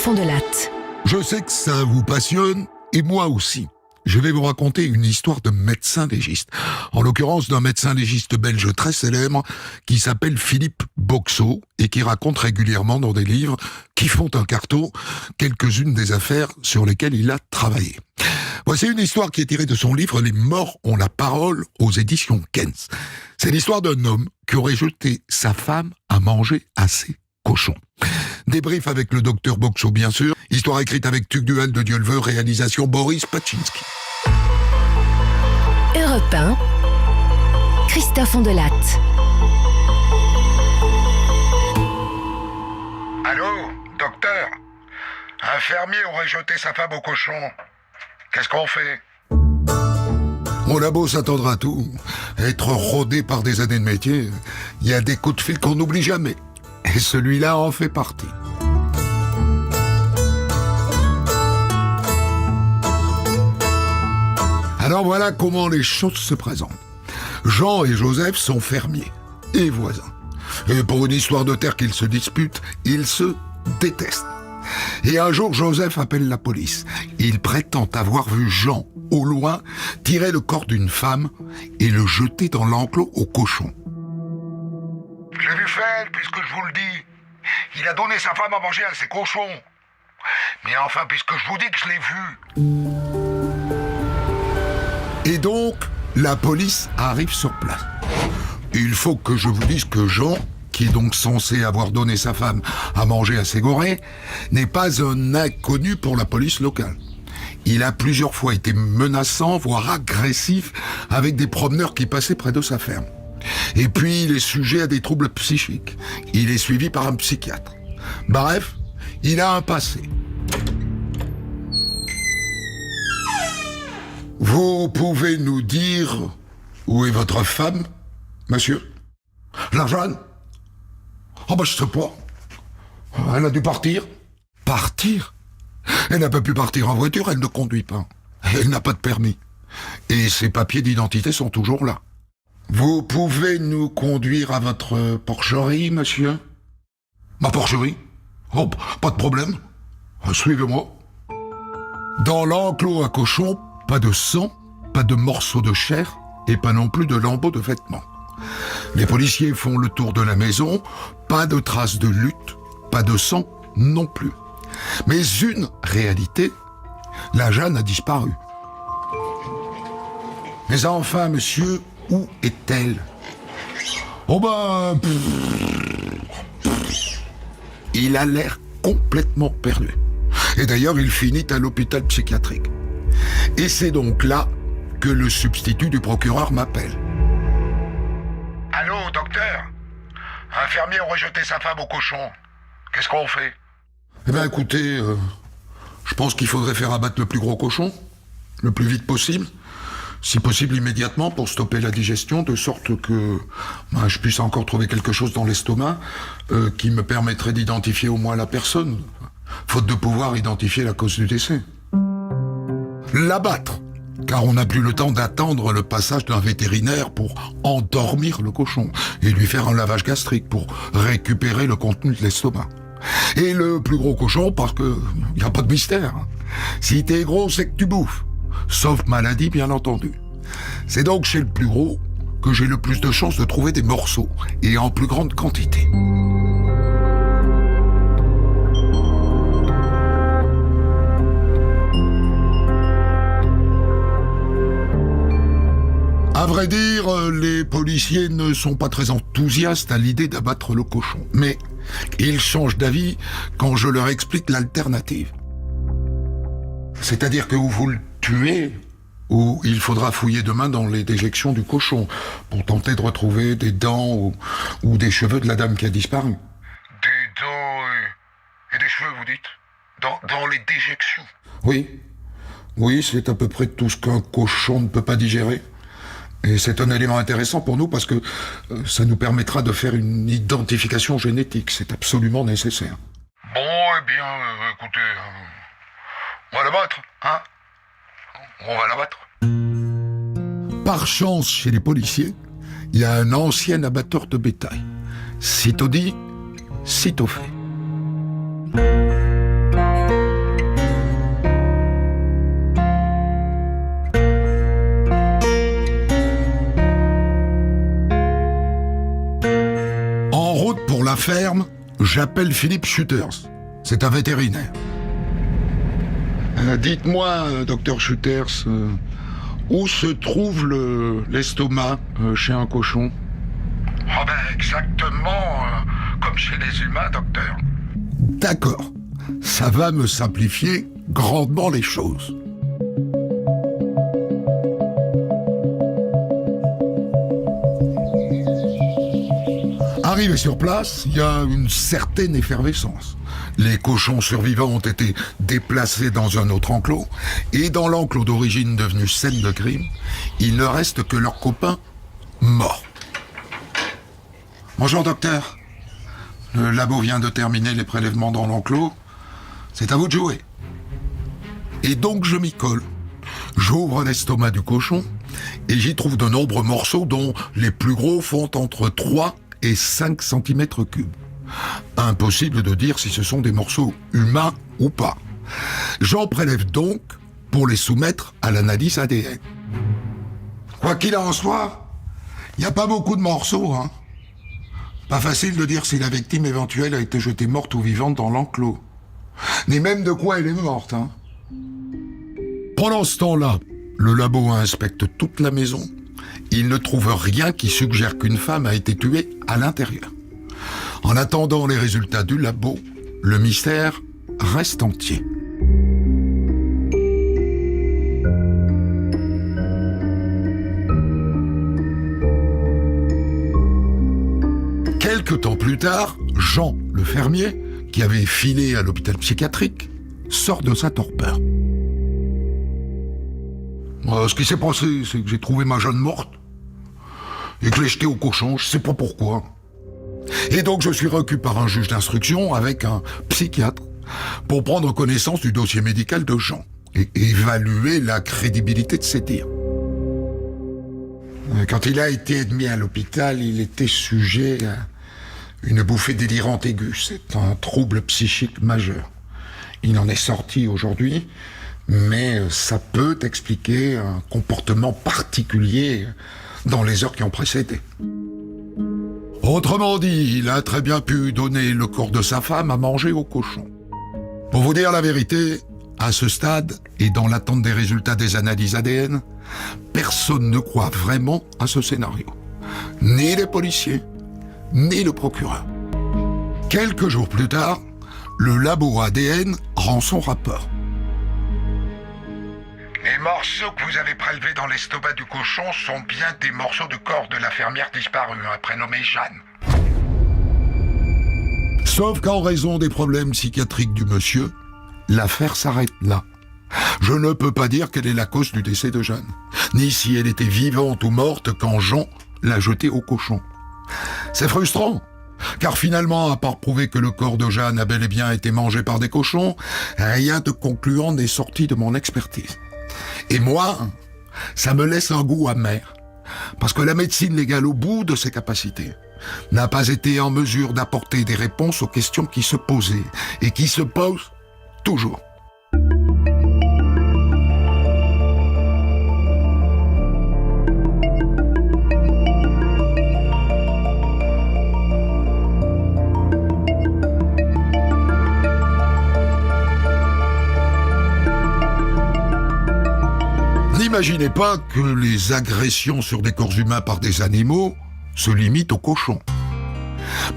Fond de Latte. Je sais que ça vous passionne, et moi aussi. Je vais vous raconter une histoire de médecin légiste. En l'occurrence d'un médecin légiste belge très célèbre qui s'appelle Philippe Boxeau et qui raconte régulièrement dans des livres qui font un carton quelques-unes des affaires sur lesquelles il a travaillé. Voici une histoire qui est tirée de son livre « Les morts ont la parole » aux éditions Kenz. C'est l'histoire d'un homme qui aurait jeté sa femme à manger à ses cochons. Débrief avec le docteur Boxeau, bien sûr. Histoire écrite avec Tugdual de Dieu le veut, réalisation Boris Pachinski. Europe 1, Christophe Fond de Latte. Allô, docteur? Un fermier aurait jeté sa femme au cochon. Qu'est-ce qu'on fait? On a beau s'attendre à tout, être rodé par des années de métier, il y a des coups de fil qu'on n'oublie jamais. Et celui-là en fait partie. Alors voilà comment les choses se présentent. Jean et Joseph sont fermiers et voisins. Et pour une histoire de terre qu'ils se disputent, ils se détestent. Et un jour, Joseph appelle la police. Il prétend avoir vu Jean, au loin, tirer le corps d'une femme et le jeter dans l'enclos aux cochons. J'ai vu faire, puisque je vous le dis. Il a donné sa femme à manger à ses cochons. Mais enfin, puisque je vous dis que je l'ai vu. Et donc, la police arrive sur place. Il faut que je vous dise que Jean, qui est donc censé avoir donné sa femme à manger à ses gorées, n'est pas un inconnu pour la police locale. Il a plusieurs fois été menaçant, voire agressif, avec des promeneurs qui passaient près de sa ferme. Et puis, il est sujet à des troubles psychiques. Il est suivi par un psychiatre. Bref, il a un passé. Vous pouvez nous dire où est votre femme, monsieur? La Jeanne? Oh je sais pas. Elle a dû partir. Partir? Elle n'a pas pu partir en voiture, elle ne conduit pas. Elle n'a pas de permis. Et ses papiers d'identité sont toujours là. Vous pouvez nous conduire à votre porcherie, monsieur? Ma porcherie? Oh, pas de problème. Suivez-moi. Dans l'enclos à cochons, pas de sang, pas de morceaux de chair et pas non plus de lambeaux de vêtements. Les policiers font le tour de la maison, pas de traces de lutte, pas de sang non plus. Mais une réalité, la Jeanne a disparu. Mais enfin, monsieur, où est-elle? Il a l'air complètement perdu. Et d'ailleurs, il finit à l'hôpital psychiatrique. Et c'est donc là que le substitut du procureur m'appelle. Allô, docteur? Un fermier aurait jeté sa femme au cochon. Qu'est-ce qu'on fait? Eh bien, écoutez, je pense qu'il faudrait faire abattre le plus gros cochon, le plus vite possible. Si possible immédiatement pour stopper la digestion, de sorte que je puisse encore trouver quelque chose dans l'estomac qui me permettrait d'identifier au moins la personne, faute de pouvoir identifier la cause du décès. L'abattre, car on n'a plus le temps d'attendre le passage d'un vétérinaire pour endormir le cochon et lui faire un lavage gastrique pour récupérer le contenu de l'estomac. Et le plus gros cochon, parce que y a pas de mystère. Si t'es gros, c'est que tu bouffes. Sauf maladie, bien entendu. C'est donc chez le plus gros que j'ai le plus de chances de trouver des morceaux, et en plus grande quantité. À vrai dire, les policiers ne sont pas très enthousiastes à l'idée d'abattre le cochon. Mais ils changent d'avis quand je leur explique l'alternative. C'est-à-dire que vous le tuez, ou il faudra fouiller demain dans les déjections du cochon pour tenter de retrouver des dents ou des cheveux de la dame qui a disparu. Des dents et des cheveux, vous dites? Dans les déjections? Oui, c'est à peu près tout ce qu'un cochon ne peut pas digérer. Et c'est un élément intéressant pour nous parce que ça nous permettra de faire une identification génétique. C'est absolument nécessaire. Bon, eh bien, écoutez, on va l'abattre, hein? On va l'abattre. Par chance, chez les policiers, il y a un ancien abatteur de bétail. Sitôt dit, sitôt fait. route pour la ferme, j'appelle Philippe Schutters. C'est un vétérinaire. Dites-moi, docteur Schutters, où se trouve l'estomac chez un cochon? Ah ben exactement comme chez les humains, docteur. D'accord, ça va me simplifier grandement les choses. Arrivé sur place, il y a une certaine effervescence. Les cochons survivants ont été déplacés dans un autre enclos, et dans l'enclos d'origine devenu scène de crime, il ne reste que leurs copains morts. Bonjour docteur. Le labo vient de terminer les prélèvements dans l'enclos. C'est à vous de jouer. Et donc je m'y colle. J'ouvre l'estomac du cochon et j'y trouve de nombreux morceaux dont les plus gros font entre 3 et 5 cm3. Impossible de dire si ce sont des morceaux humains ou pas. J'en prélève donc pour les soumettre à l'analyse ADN. Quoi qu'il en soit, il n'y a pas beaucoup de morceaux, hein. Pas facile de dire si la victime éventuelle a été jetée morte ou vivante dans l'enclos. Ni même de quoi elle est morte, hein. Pendant ce temps-là, le labo inspecte toute la maison. Il ne trouve rien qui suggère qu'une femme a été tuée à l'intérieur. En attendant les résultats du labo, le mystère reste entier. Quelque temps plus tard, Jean, le fermier, qui avait filé à l'hôpital psychiatrique, sort de sa torpeur. Ce qui s'est passé, c'est que j'ai trouvé ma jeune morte et que je l'ai jetée au cochon, je sais pas pourquoi. Et donc je suis requis par un juge d'instruction avec un psychiatre pour prendre connaissance du dossier médical de Jean et évaluer la crédibilité de ses dires. Quand il a été admis à l'hôpital, il était sujet à une bouffée délirante aiguë. C'est un trouble psychique majeur. Il en est sorti aujourd'hui, mais ça peut expliquer un comportement particulier dans les heures qui ont précédé. Autrement dit, il a très bien pu donner le corps de sa femme à manger au cochon. Pour vous dire la vérité, à ce stade, et dans l'attente des résultats des analyses ADN, personne ne croit vraiment à ce scénario. Ni les policiers, ni le procureur. Quelques jours plus tard, le labo ADN rend son rapport. Les morceaux que vous avez prélevés dans l'estomac du cochon sont bien des morceaux de corps de la fermière disparue, prénommée Jeanne. Sauf qu'en raison des problèmes psychiatriques du monsieur, l'affaire s'arrête là. Je ne peux pas dire quelle est la cause du décès de Jeanne, ni si elle était vivante ou morte quand Jean l'a jetée au cochon. C'est frustrant, car finalement, à part prouver que le corps de Jeanne a bel et bien été mangé par des cochons, rien de concluant n'est sorti de mon expertise. Et moi, ça me laisse un goût amer, parce que la médecine légale, au bout de ses capacités, n'a pas été en mesure d'apporter des réponses aux questions qui se posaient et qui se posent toujours. N'imaginez pas que les agressions sur des corps humains par des animaux se limitent aux cochons.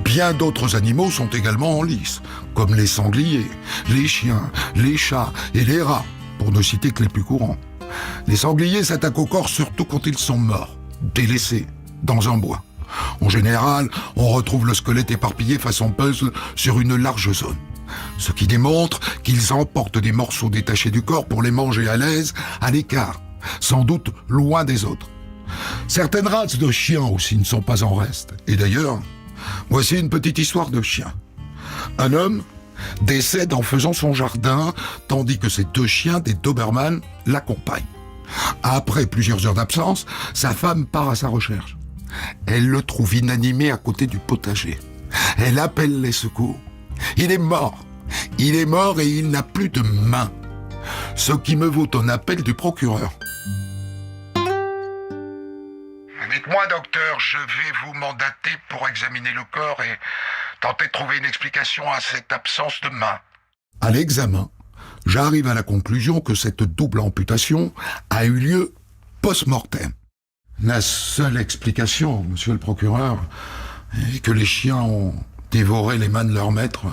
Bien d'autres animaux sont également en lice, comme les sangliers, les chiens, les chats et les rats, pour ne citer que les plus courants. Les sangliers s'attaquent au corps surtout quand ils sont morts, délaissés, dans un bois. En général, on retrouve le squelette éparpillé façon puzzle sur une large zone. Ce qui démontre qu'ils emportent des morceaux détachés du corps pour les manger à l'aise, à l'écart, sans doute loin des autres. Certaines races de chiens aussi ne sont pas en reste. Et d'ailleurs, voici une petite histoire de chien. Un homme décède en faisant son jardin, tandis que ses 2 chiens, des Doberman, l'accompagnent. Après plusieurs heures d'absence, sa femme part à sa recherche. Elle le trouve inanimé à côté du potager. Elle appelle les secours. Il est mort. Il est mort et il n'a plus de main. Ce qui me vaut un appel du procureur. Dites-moi, docteur, je vais vous mandater pour examiner le corps et tenter de trouver une explication à cette absence de main. À l'examen, j'arrive à la conclusion que cette double amputation a eu lieu post-mortem. La seule explication, monsieur le procureur, est que les chiens ont dévoré les mains de leur maître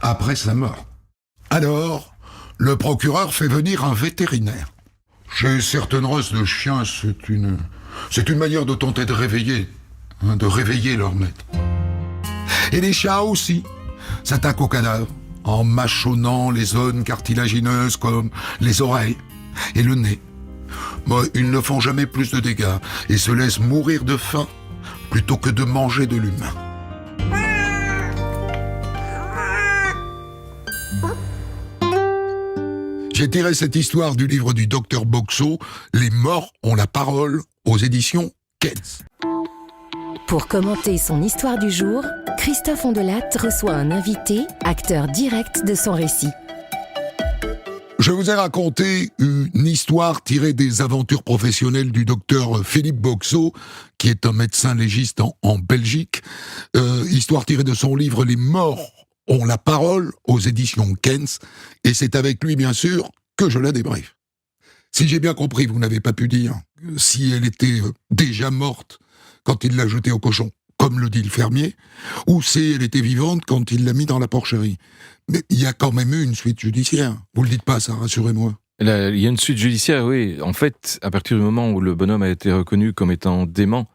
après sa mort. Alors, le procureur fait venir un vétérinaire. Chez certaines races de chiens, c'est une manière de tenter de réveiller leur maître. Et les chats aussi s'attaquent au cadavre en mâchonnant les zones cartilagineuses comme les oreilles et le nez. Mais ils ne font jamais plus de dégâts et se laissent mourir de faim plutôt que de manger de l'humain. J'ai tiré cette histoire du livre du docteur Boxeau, Les morts ont la parole, aux éditions Kens. Pour commenter son histoire du jour, Christophe Ondelat reçoit un invité, acteur direct de son récit. Je vous ai raconté une histoire tirée des aventures professionnelles du docteur Philippe Boxeau, qui est un médecin légiste en Belgique. Histoire tirée de son livre Les morts ont la parole, aux éditions Kens. Et c'est avec lui, bien sûr, que je la débriefe. Si j'ai bien compris, vous n'avez pas pu dire si elle était déjà morte quand il l'a jetée au cochon, comme le dit le fermier, ou si elle était vivante quand il l'a mis dans la porcherie. Mais il y a quand même eu une suite judiciaire. Vous le dites pas, ça, rassurez-moi. Là, il y a une suite judiciaire, oui. En fait, à partir du moment où le bonhomme a été reconnu comme étant dément,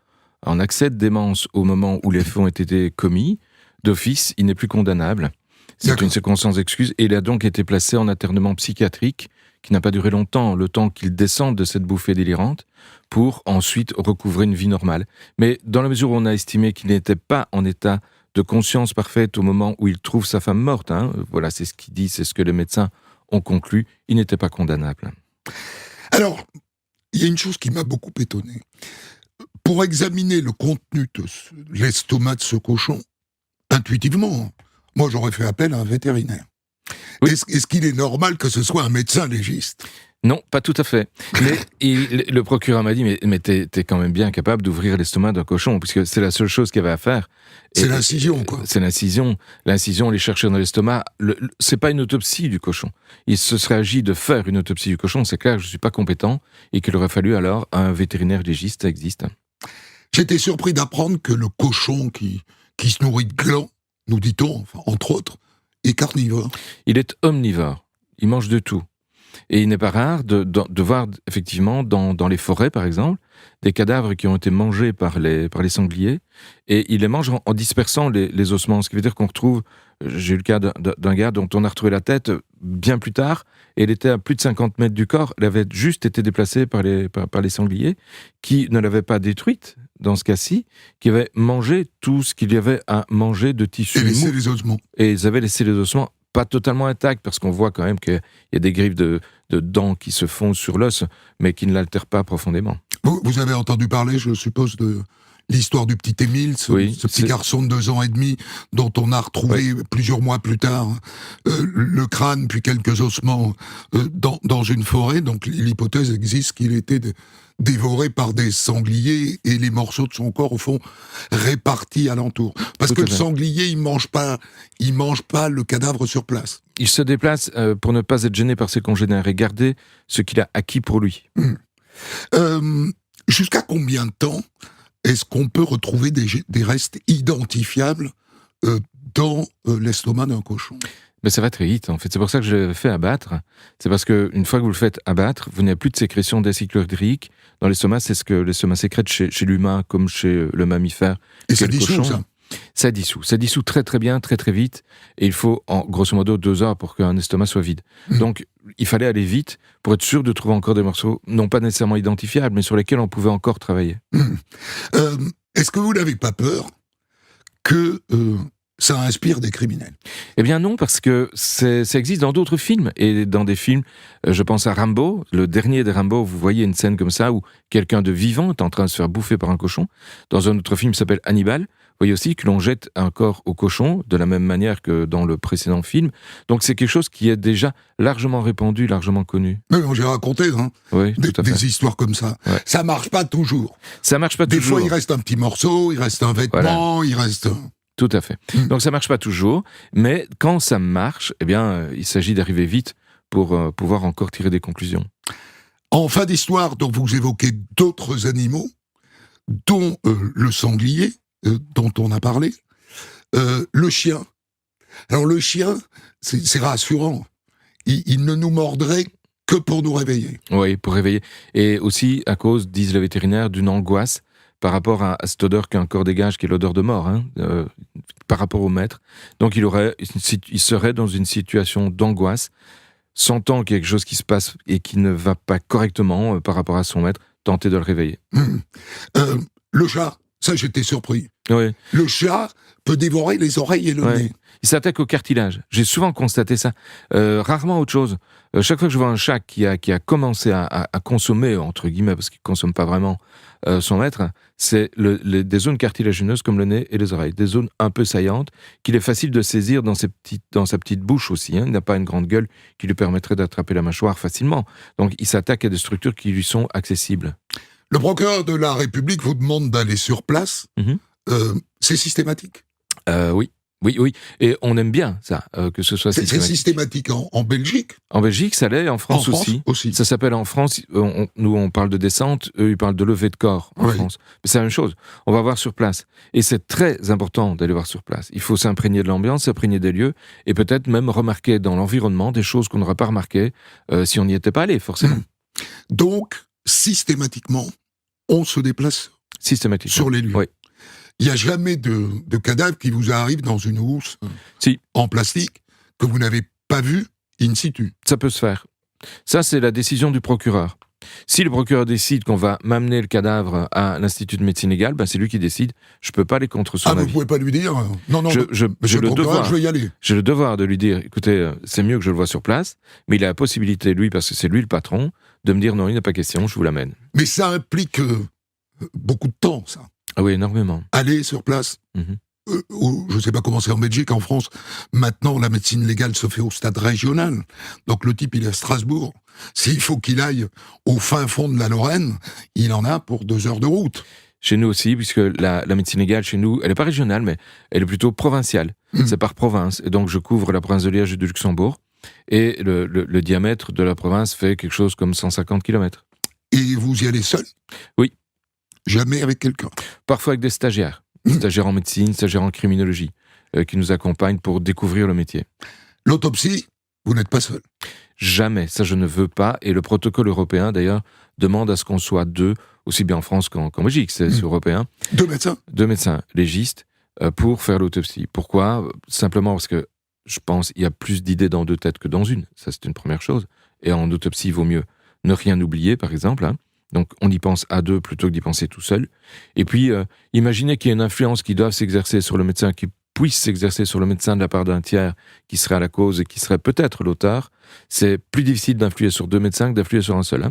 en accès de démence au moment où les faits ont été commis, d'office, il n'est plus condamnable. C'est D'accord. une circonstance d'excuse, et il a donc été placé en internement psychiatrique, qui n'a pas duré longtemps, le temps qu'il descende de cette bouffée délirante, pour ensuite recouvrer une vie normale. Mais dans la mesure où on a estimé qu'il n'était pas en état de conscience parfaite au moment où il trouve sa femme morte, voilà, c'est ce qu'il dit, c'est ce que les médecins ont conclu, il n'était pas condamnable. Alors, il y a une chose qui m'a beaucoup étonné. Pour examiner le contenu de l'estomac de ce cochon, intuitivement, moi j'aurais fait appel à un vétérinaire. Oui. Est-ce qu'il est normal que ce soit un médecin légiste ? Non, pas tout à fait. Mais le procureur m'a dit, mais t'es quand même bien capable d'ouvrir l'estomac d'un cochon, puisque c'est la seule chose qu'il y avait à faire. C'est l'incision, quoi. C'est l'incision. L'incision, les chercher dans l'estomac, c'est pas une autopsie du cochon. Il se serait agi de faire une autopsie du cochon, c'est clair, je suis pas compétent, et qu'il aurait fallu alors un vétérinaire légiste, ça existe. J'étais surpris d'apprendre que le cochon qui se nourrit de glands, nous dit-on, enfin, entre autres, est carnivore. Il est omnivore, il mange de tout. Et il n'est pas rare de voir effectivement dans les forêts, par exemple, des cadavres qui ont été mangés par les sangliers, et il les mange en dispersant les ossements. Ce qui veut dire qu'on retrouve, j'ai eu le cas d'un gars dont on a retrouvé la tête bien plus tard, et elle était à plus de 50 mètres du corps, elle avait juste été déplacée par les sangliers, qui ne l'avaient pas détruite, dans ce cas-ci, qui avaient mangé tout ce qu'il y avait à manger de tissu Et laisser mou. les ossements. Et ils avaient laissé les ossements pas totalement intacts, parce qu'on voit quand même qu'il y a des griffes de dents qui se font sur l'os, mais qui ne l'altèrent pas profondément. Vous avez entendu parler, je suppose, de l'histoire du petit Émile, ce petit garçon de 2 ans et demi, dont on a retrouvé plusieurs mois plus tard le crâne, puis quelques ossements dans une forêt. Donc l'hypothèse existe qu'il était dévoré par des sangliers et les morceaux de son corps, au fond, répartis alentour. Parce que le sanglier, il mange pas le cadavre sur place. Il se déplace pour ne pas être gêné par ses congénères et garder ce qu'il a acquis pour lui. Jusqu'à combien de temps est-ce qu'on peut retrouver des restes identifiables dans l'estomac d'un cochon ? Mais ça va très vite, en fait. C'est pour ça que je l'ai fait abattre. C'est parce qu'une fois que vous le faites abattre, vous n'avez plus de sécrétion d'acide chlorhydrique dans l'estomac. C'est ce que l'estomac sécrète chez l'humain, comme chez le mammifère. Et ça dissout, ça ? Ça dissout très très bien, très très vite, et il faut en grosso modo 2 heures pour qu'un estomac soit vide. Donc il fallait aller vite pour être sûr de trouver encore des morceaux, non pas nécessairement identifiables, mais sur lesquels on pouvait encore travailler. Est-ce que vous n'avez pas peur que ça inspire des criminels. Eh bien non, parce que ça existe dans d'autres films. Et dans des films, je pense à Rambo, le dernier des Rambo, vous voyez une scène comme ça où quelqu'un de vivant est en train de se faire bouffer par un cochon. Dans un autre film qui s'appelle Hannibal, vous voyez aussi que l'on jette un corps au cochon, de la même manière que dans le précédent film. Donc c'est quelque chose qui est déjà largement répandu, largement connu. Mais j'ai raconté Oui, tout à fait. des histoires comme ça. Ouais. Ça marche pas toujours. Ça marche pas Des toujours. fois, il reste un petit morceau, il reste un vêtement, il reste... Tout à fait. Donc ça marche pas toujours, mais quand ça marche, eh bien, il s'agit d'arriver vite pour pouvoir encore tirer des conclusions. En fin d'histoire, donc vous évoquez d'autres animaux, dont le sanglier, dont on a parlé, le chien. Alors le chien, c'est rassurant. Il ne nous mordrait que pour nous réveiller. Oui, pour réveiller. Et aussi à cause, disent les vétérinaires, d'une angoisse par rapport à cette odeur qu'un corps dégage, qui est l'odeur de mort, par rapport au maître. Donc il serait dans une situation d'angoisse, sentant qu'il y a quelque chose qui se passe et qui ne va pas correctement par rapport à son maître, tenter de le réveiller. Le chat, ça j'étais surpris. Oui. Le chat peut dévorer les oreilles et le nez. Il s'attaque au cartilage. J'ai souvent constaté ça. Rarement autre chose. Chaque fois que je vois un chat qui a commencé à consommer, entre guillemets, parce qu'il ne consomme pas vraiment son maître, c'est des zones cartilagineuses comme le nez et les oreilles. Des zones un peu saillantes qu'il est facile de saisir dans sa petite bouche aussi. Il n'a pas une grande gueule qui lui permettrait d'attraper la mâchoire facilement. Donc il s'attaque à des structures qui lui sont accessibles. Le procureur de la République vous demande d'aller sur place. C'est systématique. Oui. Et on aime bien ça, que ce soit systématique. C'est systématique en Belgique. En Belgique, ça l'est, en France aussi. Ça s'appelle en France, nous on parle de descente, eux ils parlent de levée de corps en France. Mais c'est la même chose, on va voir sur place. Et c'est très important d'aller voir sur place. Il faut s'imprégner de l'ambiance, s'imprégner des lieux, et peut-être même remarquer dans l'environnement des choses qu'on n'aurait pas remarquées si on n'y était pas allé, forcément. Donc, systématiquement, on se déplace sur les lieux. Oui. Il n'y a jamais de cadavre qui vous arrive dans une housse en plastique que vous n'avez pas vu in situ. Ça peut se faire. Ça, c'est la décision du procureur. Si le procureur décide qu'on va m'amener le cadavre à l'Institut de médecine légale, c'est lui qui décide. Je ne peux pas aller contre son avis. Vous ne pouvez pas lui dire non, j'ai le devoir. Je vais y aller. J'ai le devoir de lui dire, écoutez, c'est mieux que je le voie sur place, mais il a la possibilité, lui, parce que c'est lui le patron, de me dire non, il n'est pas question, je vous l'amène. Mais ça implique beaucoup de temps, ça. Ah oui, énormément. Aller sur place. Je ne sais pas comment c'est en Belgique, en France. Maintenant, la médecine légale se fait au stade régional. Donc le type, il est à Strasbourg. S'il faut qu'il aille au fin fond de la Lorraine, il en a pour 2 heures de route. Chez nous aussi, puisque la médecine légale, chez nous, elle n'est pas régionale, mais elle est plutôt provinciale. C'est par province. Et donc je couvre la province de Liège et de Luxembourg. Et le diamètre de la province fait quelque chose comme 150 km. Et vous y allez seul ? Oui. Jamais avec quelqu'un. Parfois avec des stagiaires en médecine, stagiaires en criminologie, qui nous accompagnent pour découvrir le métier. L'autopsie, vous n'êtes pas seul. Jamais, ça je ne veux pas, et le protocole européen d'ailleurs demande à ce qu'on soit 2, aussi bien en France qu'en Belgique, c'est européen. 2 médecins ? 2 médecins légistes pour faire l'autopsie. Pourquoi ? Simplement parce que je pense qu'il y a plus d'idées dans 2 têtes que dans une, ça c'est une première chose, et en autopsie il vaut mieux ne rien oublier par exemple, Donc, on y pense à 2 plutôt que d'y penser tout seul. Et puis, imaginez qu'il y ait une influence qui doive s'exercer sur le médecin, qui puisse s'exercer sur le médecin de la part d'un tiers qui serait à la cause et qui serait peut-être l'auteur. C'est plus difficile d'influer sur 2 médecins que d'influer sur un seul.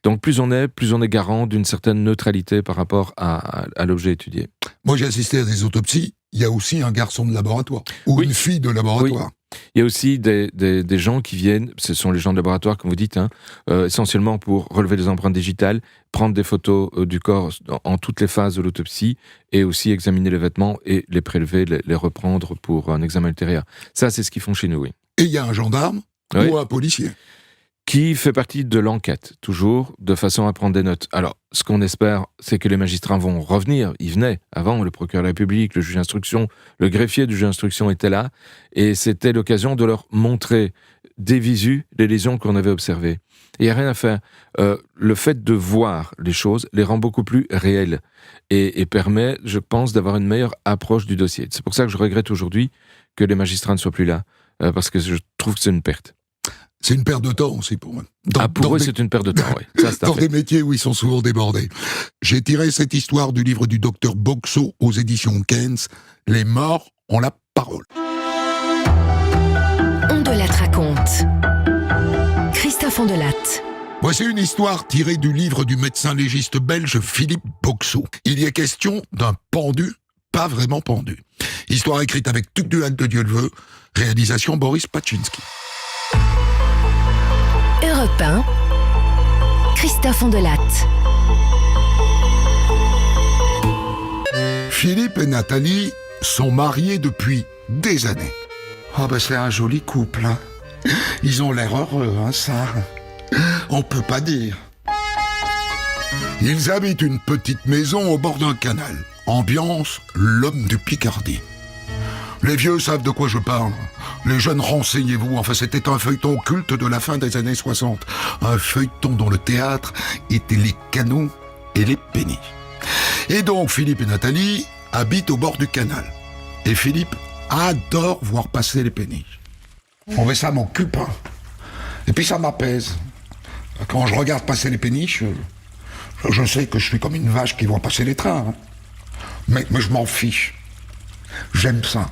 Donc, plus on est garant d'une certaine neutralité par rapport à l'objet étudié. Moi, j'ai assisté à des autopsies. Il y a aussi un garçon de laboratoire ou une fille de laboratoire. Oui. Il y a aussi des gens qui viennent, ce sont les gens de laboratoire, comme vous dites, essentiellement pour relever des empreintes digitales, prendre des photos du corps en toutes les phases de l'autopsie, et aussi examiner les vêtements et les prélever, les reprendre pour un examen ultérieur. Ça, c'est ce qu'ils font chez nous, oui. Et il y a un gendarme ou un policier qui fait partie de l'enquête, toujours, de façon à prendre des notes. Alors, ce qu'on espère, c'est que les magistrats vont revenir. Ils venaient avant, le procureur de la République, le juge d'instruction, le greffier du juge d'instruction était là, et c'était l'occasion de leur montrer des visus les lésions qu'on avait observées. Et il n'y a rien à faire. Le fait de voir les choses les rend beaucoup plus réelles et permet, je pense, d'avoir une meilleure approche du dossier. C'est pour ça que je regrette aujourd'hui que les magistrats ne soient plus là, parce que je trouve que c'est une perte. C'est une perte de temps aussi pour moi. Pour eux, c'est une perte de temps, oui. Ça, dans des métiers où ils sont souvent débordés. J'ai tiré cette histoire du livre du docteur Boxo aux éditions Keynes. Les morts ont la parole. Ondelat raconte. Christophe Ondelat. Voici une histoire tirée du livre du médecin légiste belge Philippe Boxeau. Il y est question d'un pendu, pas vraiment pendu. Histoire écrite avec Tugdual de Dieu le veut, réalisation Boris Paczynski. Europe 1. Christophe Ondelat. Philippe et Nathalie sont mariés depuis des années. Oh ben c'est un joli couple, hein. Ils ont l'air heureux, hein, ça. On peut pas dire. Ils habitent une petite maison au bord d'un canal. Ambiance, l'homme du Picardie. Les vieux savent de quoi je parle. Les jeunes, renseignez-vous. Enfin, c'était un feuilleton culte de la fin des années 60. Un feuilleton dont le théâtre était les canaux et les péniches. Et donc, Philippe et Nathalie habitent au bord du canal. Et Philippe adore voir passer les péniches. Oh, mais ça m'occupe, hein. Et puis ça m'apaise. Quand je regarde passer les péniches, je sais que je suis comme une vache qui voit passer les trains. Hein. Mais je m'en fiche. J'aime ça.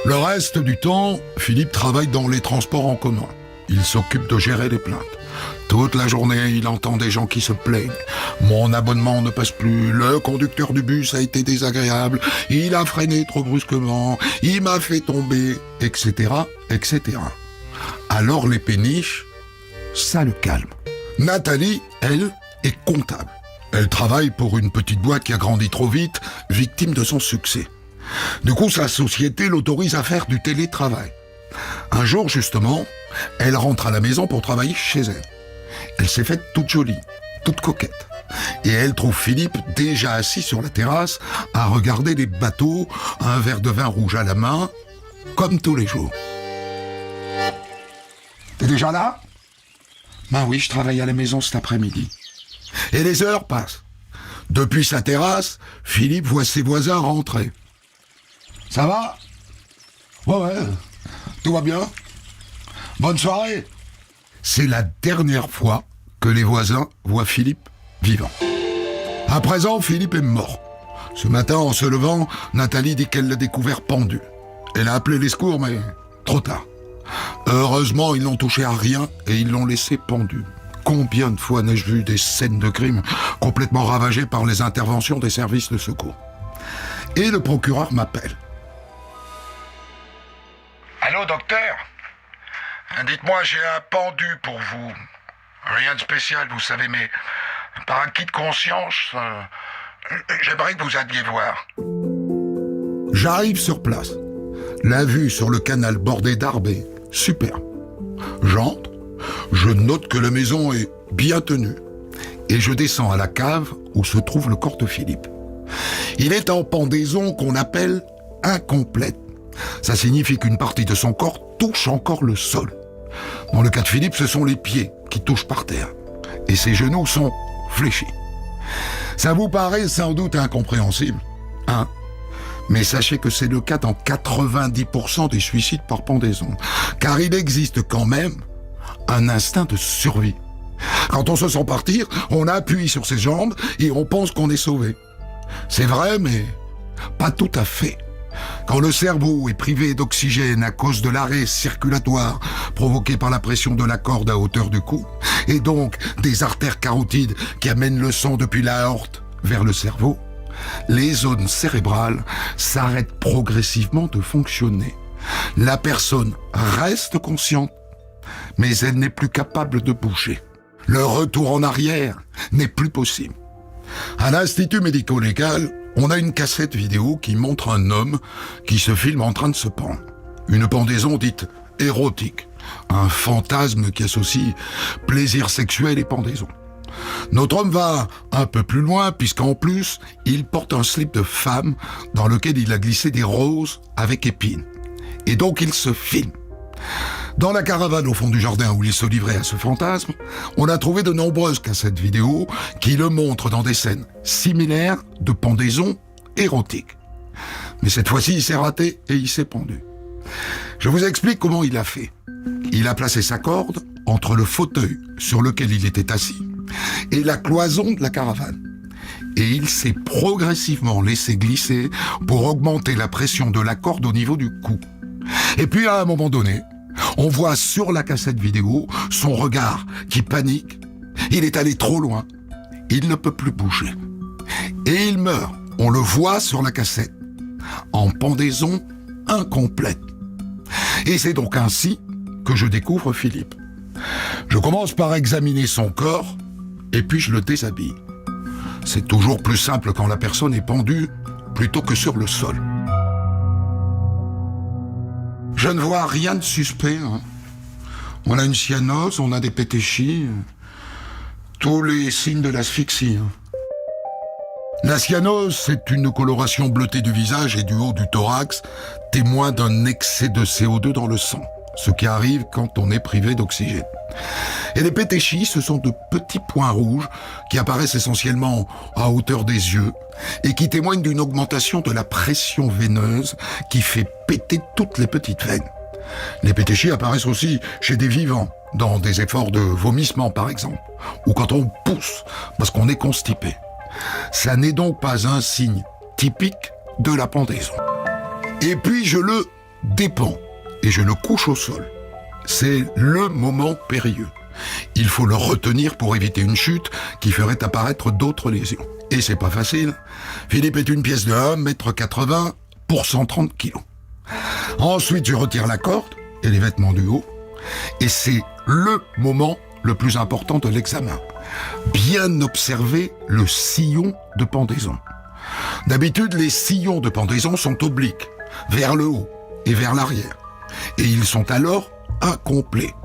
Le reste du temps, Philippe travaille dans les transports en commun. Il s'occupe de gérer les plaintes. Toute la journée, il entend des gens qui se plaignent. Mon abonnement ne passe plus, le conducteur du bus a été désagréable, il a freiné trop brusquement, il m'a fait tomber, etc., etc. Alors les péniches, ça le calme. Nathalie, elle, est comptable. Elle travaille pour une petite boîte qui a grandi trop vite, victime de son succès. Du coup, sa société l'autorise à faire du télétravail. Un jour, justement, elle rentre à la maison pour travailler chez elle. Elle s'est faite toute jolie, toute coquette. Et elle trouve Philippe déjà assis sur la terrasse à regarder les bateaux, un verre de vin rouge à la main, comme tous les jours. T'es déjà là ? Ben oui, je travaille à la maison cet après-midi. Et les heures passent. Depuis sa terrasse, Philippe voit ses voisins rentrer. Ça va ? Ouais, tout va bien ? Bonne soirée ? C'est la dernière fois que les voisins voient Philippe vivant. À présent, Philippe est mort. Ce matin, en se levant, Nathalie dit qu'elle l'a découvert pendu. Elle a appelé les secours, mais trop tard. Heureusement, ils n'ont touché à rien et ils l'ont laissé pendu. Combien de fois n'ai-je vu des scènes de crime complètement ravagées par les interventions des services de secours ? Et le procureur m'appelle. Allô, docteur ? Dites-moi, j'ai un pendu pour vous. Rien de spécial, vous savez, mais par acquis de conscience, j'aimerais que vous alliez voir. J'arrive sur place. La vue sur le canal bordé d'arbres est superbe. J'entre, je note que la maison est bien tenue et je descends à la cave où se trouve le corps de Philippe. Il est en pendaison qu'on appelle incomplète. Ça signifie qu'une partie de son corps touche encore le sol. Dans le cas de Philippe, ce sont les pieds qui touchent par terre et ses genoux sont fléchis. Ça vous paraît sans doute incompréhensible, hein ? Mais sachez que c'est le cas dans 90% des suicides par pendaison, car il existe quand même un instinct de survie. Quand on se sent partir, on appuie sur ses jambes et on pense qu'on est sauvé. C'est vrai, mais pas tout à fait. Quand le cerveau est privé d'oxygène à cause de l'arrêt circulatoire provoqué par la pression de la corde à hauteur du cou, et donc des artères carotides qui amènent le sang depuis la aorte vers le cerveau, les zones cérébrales s'arrêtent progressivement de fonctionner. La personne reste consciente, mais elle n'est plus capable de bouger. Le retour en arrière n'est plus possible. À l'Institut médico-légal, on a une cassette vidéo qui montre un homme qui se filme en train de se pendre. Une pendaison dite érotique, un fantasme qui associe plaisir sexuel et pendaison. Notre homme va un peu plus loin puisqu'en plus, il porte un slip de femme dans lequel il a glissé des roses avec épines. Et donc il se filme. Dans la caravane au fond du jardin où il se livrait à ce fantasme, on a trouvé de nombreuses cassettes vidéo qui le montrent dans des scènes similaires de pendaison érotique. Mais cette fois-ci, il s'est raté et il s'est pendu. Je vous explique comment il a fait. Il a placé sa corde entre le fauteuil sur lequel il était assis et la cloison de la caravane. et il s'est progressivement laissé glisser pour augmenter la pression de la corde au niveau du cou. Et puis à un moment donné, on voit sur la cassette vidéo son regard qui panique. Il est allé trop loin. Il ne peut plus bouger. Et il meurt. On le voit sur la cassette. En pendaison incomplète. Et c'est donc ainsi que je découvre Philippe. Je commence par examiner son corps et puis je le déshabille. C'est toujours plus simple quand la personne est pendue plutôt que sur le sol. Je ne vois rien de suspect. On a une cyanose, on a des pétéchis, tous les signes de l'asphyxie. La cyanose, c'est une coloration bleutée du visage et du haut du thorax, témoin d'un excès de CO2 dans le sang, ce qui arrive quand on est privé d'oxygène. Et les pétéchis, ce sont de petits points rouges qui apparaissent essentiellement à hauteur des yeux et qui témoignent d'une augmentation de la pression veineuse qui fait péter toutes les petites veines. Les pétéchis apparaissent aussi chez des vivants, dans des efforts de vomissement par exemple, ou quand on pousse parce qu'on est constipé. Ça n'est donc pas un signe typique de la pendaison. Et puis je le dépends et je le couche au sol. C'est le moment périlleux. Il faut le retenir pour éviter une chute qui ferait apparaître d'autres lésions. Et c'est pas facile. Philippe est une pièce de 1,80 m pour 130 kg. Ensuite, je retire la corde et les vêtements du haut. Et c'est le moment le plus important de l'examen. Bien observer le sillon de pendaison. D'habitude, les sillons de pendaison sont obliques, vers le haut et vers l'arrière. Et ils sont alors incomplets.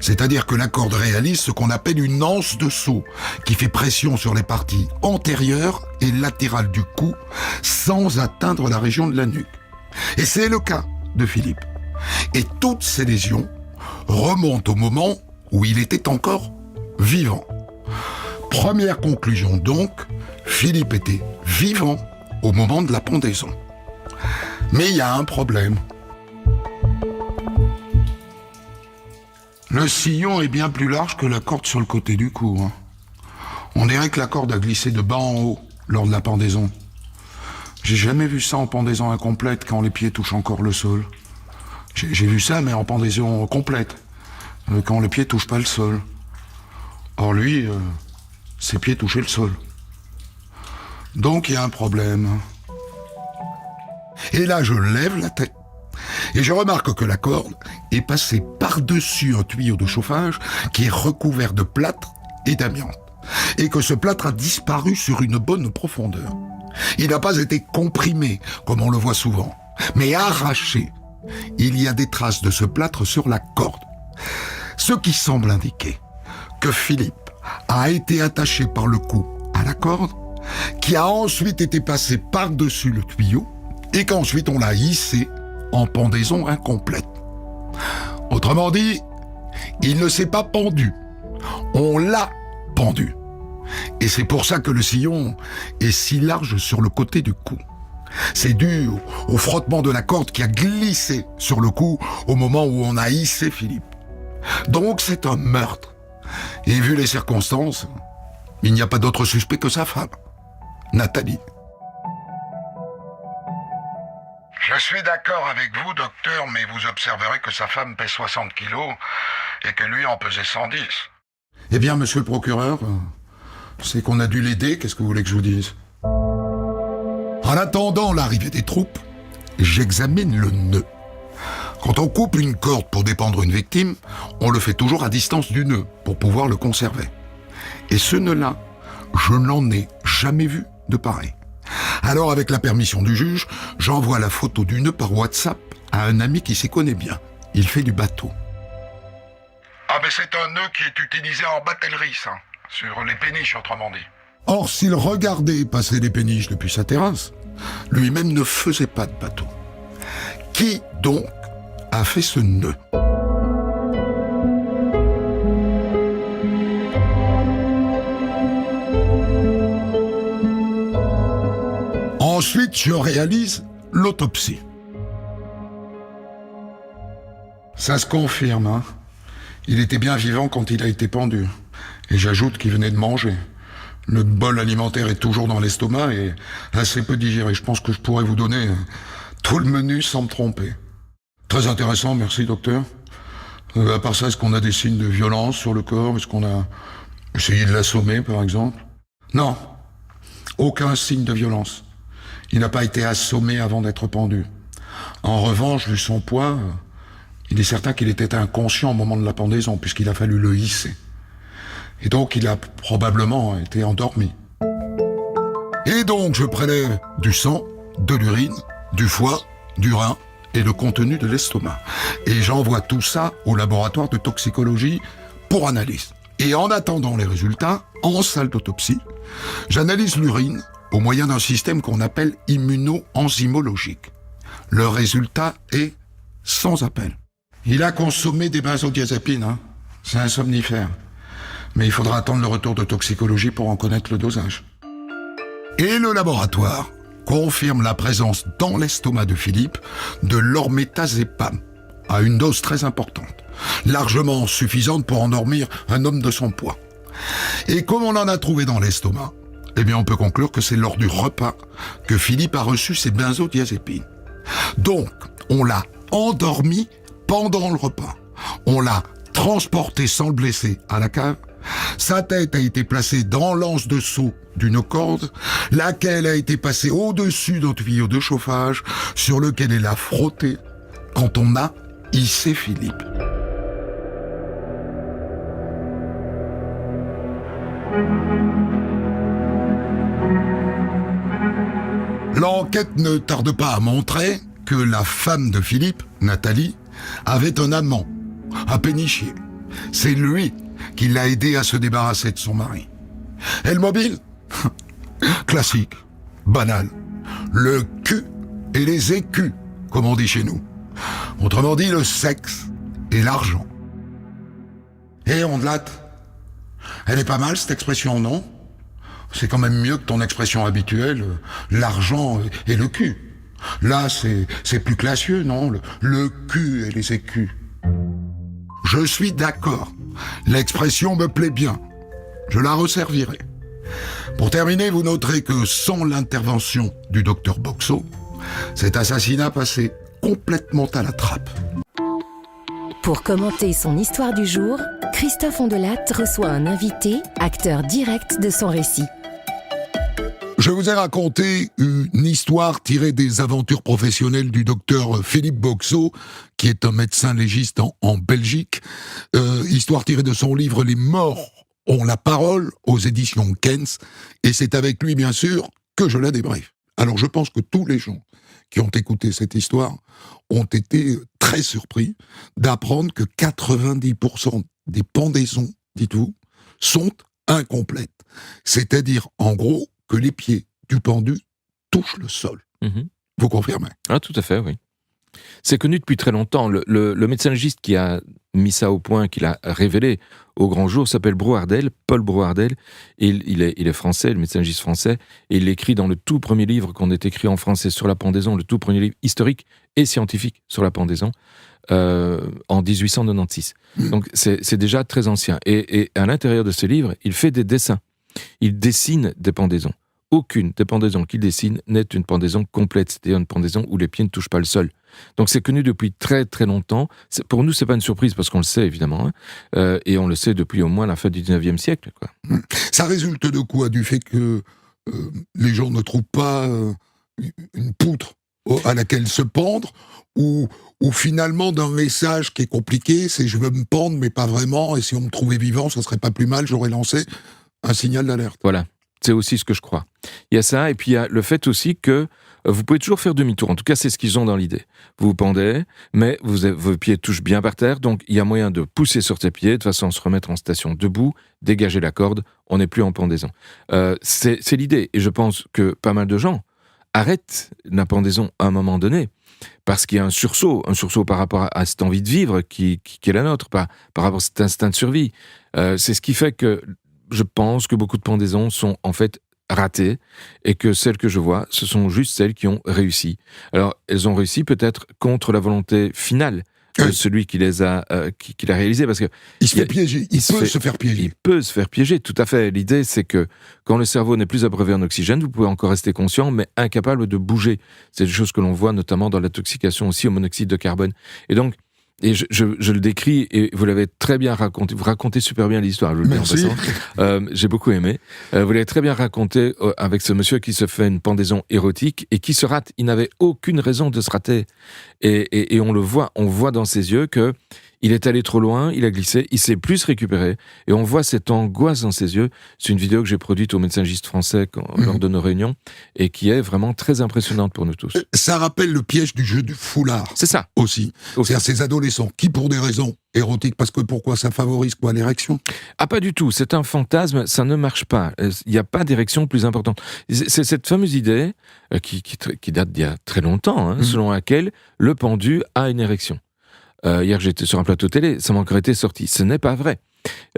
C'est-à-dire que la corde réalise ce qu'on appelle une anse de saut, qui fait pression sur les parties antérieures et latérales du cou, sans atteindre la région de la nuque. Et c'est le cas de Philippe. Et toutes ces lésions remontent au moment où il était encore vivant. Première conclusion donc, Philippe était vivant au moment de la pendaison. Mais il y a un problème. Le sillon est bien plus large que la corde sur le côté du cou. On dirait que la corde a glissé de bas en haut lors de la pendaison. J'ai jamais vu ça en pendaison incomplète quand les pieds touchent encore le sol. J'ai vu ça, mais en pendaison complète, quand les pieds touchent pas le sol. Or lui, ses pieds touchaient le sol. Donc il y a un problème. Et là, je lève la tête. Et je remarque que la corde est passée par-dessus un tuyau de chauffage qui est recouvert de plâtre et d'amiante. Et que ce plâtre a disparu sur une bonne profondeur. Il n'a pas été comprimé, comme on le voit souvent, mais arraché. Il y a des traces de ce plâtre sur la corde. Ce qui semble indiquer que Philippe a été attaché par le cou à la corde, qui a ensuite été passé par-dessus le tuyau, et qu'ensuite on l'a hissé en pendaison incomplète. Autrement dit, il ne s'est pas pendu. On l'a pendu. Et c'est pour ça que le sillon est si large sur le côté du cou. C'est dû au frottement de la corde qui a glissé sur le cou au moment où on a hissé Philippe. Donc c'est un meurtre. Et vu les circonstances, il n'y a pas d'autre suspect que sa femme, Nathalie. Je suis d'accord avec vous, docteur, mais vous observerez que sa femme pèse 60 kilos et que lui en pesait 110. Eh bien, monsieur le procureur, c'est qu'on a dû l'aider, qu'est-ce que vous voulez que je vous dise ? En attendant l'arrivée des troupes, j'examine le nœud. Quand on coupe une corde pour dépendre une victime, on le fait toujours à distance du nœud pour pouvoir le conserver. Et ce nœud-là, je n'en ai jamais vu de pareil. Alors, avec la permission du juge, j'envoie la photo du nœud par WhatsApp à un ami qui s'y connaît bien. Il fait du bateau. Ah ben c'est un nœud qui est utilisé en batellerie, ça. Sur les péniches, autrement dit. Or, s'il regardait passer les péniches depuis sa terrasse, lui-même ne faisait pas de bateau. Qui, donc, a fait ce nœud ? Ensuite, je réalise l'autopsie. Ça se confirme, hein. Il était bien vivant quand il a été pendu. Et j'ajoute qu'il venait de manger. Le bol alimentaire est toujours dans l'estomac et assez peu digéré. Je pense que je pourrais vous donner tout le menu sans me tromper. Très intéressant, merci docteur. À part ça, est-ce qu'on a des signes de violence sur le corps? Est-ce qu'on a essayé de l'assommer, par exemple? Non, aucun signe de violence. Il n'a pas été assommé avant d'être pendu. En revanche, vu son poids, il est certain qu'il était inconscient au moment de la pendaison, puisqu'il a fallu le hisser. Et donc, il a probablement été endormi. Et donc, je prélève du sang, de l'urine, du foie, du rein et le contenu de l'estomac. Et j'envoie tout ça au laboratoire de toxicologie pour analyse. Et en attendant les résultats, en salle d'autopsie, j'analyse l'urine au moyen d'un système qu'on appelle immuno-enzymologique. Le résultat est sans appel. Il a consommé des benzodiazépines, c'est un somnifère. Mais il faudra attendre le retour de toxicologie pour en connaître le dosage. Et le laboratoire confirme la présence dans l'estomac de Philippe de l'ormétazépam, à une dose très importante, largement suffisante pour endormir un homme de son poids. Et comme on en a trouvé dans l'estomac, eh bien on peut conclure que c'est lors du repas que Philippe a reçu ces benzodiazépines. Donc, on l'a endormi pendant le repas. On l'a transporté sans le blesser à la cave. Sa tête a été placée dans l'anse de seau d'une corde, laquelle a été passée au-dessus d'un tuyau de chauffage sur lequel elle a frotté quand on a hissé Philippe. L'enquête ne tarde pas à montrer que la femme de Philippe, Nathalie, avait un amant, un pénichier. C'est lui qui l'a aidé à se débarrasser de son mari. Et le mobile? Classique, banal. Le cul et les écus, comme on dit chez nous. Autrement dit, le sexe et l'argent. Et on latte. Elle est pas mal, cette expression, non? C'est quand même mieux que ton expression habituelle, l'argent et le cul. Là, c'est plus classieux, non? Le cul et les écus. Je suis d'accord. L'expression me plaît bien. Je la resservirai. Pour terminer, vous noterez que sans l'intervention du docteur Boxo, cet assassinat passait complètement à la trappe. Pour commenter son histoire du jour, Christophe Ondelat reçoit un invité, acteur direct de son récit. Je vous ai raconté une histoire tirée des aventures professionnelles du docteur Philippe Boxo, qui est un médecin légiste en Belgique. Histoire tirée de son livre « Les morts ont la parole » aux éditions Kens. Et c'est avec lui, bien sûr, que je la débriefe. Alors je pense que tous les gens qui ont écouté cette histoire ont été très surpris d'apprendre que 90% des pendaisons, dites-vous, sont incomplètes. C'est-à-dire, en gros, que les pieds du pendu touchent le sol. Vous confirmez? Ah, tout à fait, oui. C'est connu depuis très longtemps. Le médecin légiste qui a mis ça au point, qui l'a révélé au grand jour, s'appelle Brouardel, Paul Brouardel. Il est français, le médecin légiste français, et il l'écrit dans le tout premier livre qu'on ait écrit en français sur la pendaison, le tout premier livre historique et scientifique sur la pendaison, en 1896. Donc c'est déjà très ancien. Et à l'intérieur de ce livre, il fait des dessins. Il dessine des pendaisons. Aucune des pendaisons qu'il dessine n'est une pendaison complète, c'est-à-dire une pendaison où les pieds ne touchent pas le sol. Donc c'est connu depuis très très longtemps. Pour nous, c'est pas une surprise parce qu'on le sait évidemment, et on le sait depuis au moins la fin du 19e siècle. Quoi. Ça résulte de quoi? Du fait que les gens ne trouvent pas une poutre à laquelle se pendre, ou finalement d'un message qui est compliqué, c'est je veux me pendre mais pas vraiment, et si on me trouvait vivant, ça serait pas plus mal, j'aurais lancé un signal d'alerte. Voilà, c'est aussi ce que je crois. Il y a ça, et puis il y a le fait aussi que vous pouvez toujours faire demi-tour. En tout cas, c'est ce qu'ils ont dans l'idée. Vous vous pendez, mais vos pieds touchent bien par terre, donc il y a moyen de pousser sur tes pieds, de façon à se remettre en station debout, dégager la corde, on n'est plus en pendaison. C'est l'idée, et je pense que pas mal de gens arrêtent la pendaison à un moment donné, parce qu'il y a un sursaut par rapport à cette envie de vivre qui est la nôtre, par rapport à cet instinct de survie. C'est ce qui fait que je pense que beaucoup de pendaisons sont en fait ratées et que celles que je vois, ce sont juste celles qui ont réussi. Alors, elles ont réussi peut-être contre la volonté finale que celui qui les a, qui l'a réalisé, parce que il se fait piéger. Il peut se faire piéger. Il peut se faire piéger, tout à fait. L'idée, c'est que quand le cerveau n'est plus abreuvé en oxygène, vous pouvez encore rester conscient, mais incapable de bouger. C'est des choses que l'on voit notamment dans l'intoxication aussi au monoxyde de carbone. Et donc, je le décris, et vous l'avez très bien raconté. Vous racontez super bien l'histoire, je le dis en passant. J'ai beaucoup aimé. Vous l'avez très bien raconté avec ce monsieur qui se fait une pendaison érotique et qui se rate. Il n'avait aucune raison de se rater. Et on voit dans ses yeux que il est allé trop loin, il a glissé, il s'est plus récupéré, et on voit cette angoisse dans ses yeux. C'est une vidéo que j'ai produite au Médecins légistes français lors de nos réunions, et qui est vraiment très impressionnante pour nous tous. Ça rappelle le piège du jeu du foulard. C'est ça. Aussi. C'est-à-dire ces adolescents qui, pour des raisons érotiques, parce que pourquoi ça favorise quoi, l'érection ? Ah, pas du tout. C'est un fantasme, ça ne marche pas. Il n'y a pas d'érection plus importante. C'est cette fameuse idée qui date d'il y a très longtemps, selon laquelle le pendu a une érection. Hier, j'étais sur un plateau télé, ça m'a encore été sorti. Ce n'est pas vrai.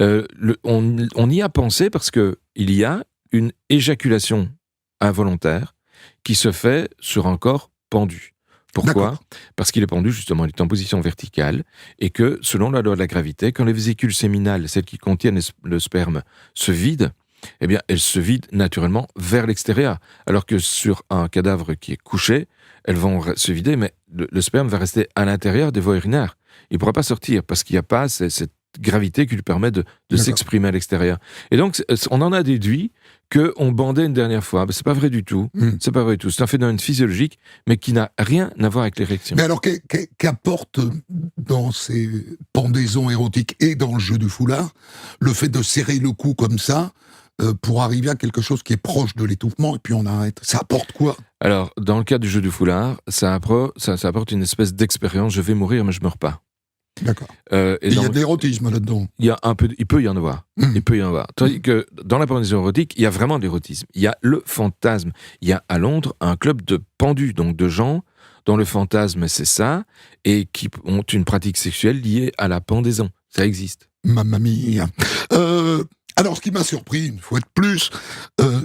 On y a pensé parce que il y a une éjaculation involontaire qui se fait sur un corps pendu. Pourquoi ? D'accord. Parce qu'il est pendu, justement, il est en position verticale, et que, selon la loi de la gravité, quand les vésicules séminales, celles qui contiennent le sperme, se vident, eh bien, elles se vident naturellement vers l'extérieur. Alors que sur un cadavre qui est couché, elles vont se vider, mais le sperme va rester à l'intérieur des voies urinaires. Il ne pourra pas sortir parce qu'il n'y a pas cette gravité qui lui permet de s'exprimer à l'extérieur. Et donc, on en a déduit qu'on bandait une dernière fois. Mais ce n'est pas vrai du tout. C'est pas vrai du tout. C'est un phénomène physiologique, mais qui n'a rien à voir avec l'érection. Mais alors, qu'apporte dans ces pendaisons érotiques et dans le jeu du foulard le fait de serrer le cou comme ça pour arriver à quelque chose qui est proche de l'étouffement, et puis on arrête. Ça apporte quoi ? Alors, dans le cas du jeu du foulard, ça apporte une espèce d'expérience. Je vais mourir, mais je ne meurs pas. D'accord. Il y a de l'érotisme là-dedans. Il peut y en avoir. Il peut y en avoir. Tandis que dans la pendaison érotique, il y a vraiment de l'érotisme. Il y a le fantasme. Il y a à Londres un club de pendus, donc de gens dont le fantasme c'est ça, et qui ont une pratique sexuelle liée à la pendaison. Ça existe. Mamma mia. Alors, ce qui m'a surpris, une fois de plus,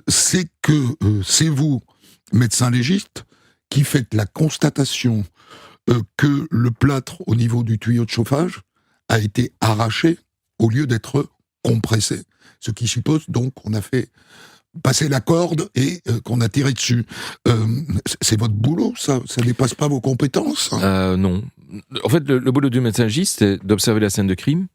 c'est que c'est vous, médecin légiste, qui faites la constatation que le plâtre au niveau du tuyau de chauffage a été arraché au lieu d'être compressé. Ce qui suppose donc qu'on a fait passer la corde et qu'on a tiré dessus. C'est votre boulot, ça dépasse pas vos compétences ? Non. En fait, le boulot du médecin légiste, c'est d'observer la scène de crime,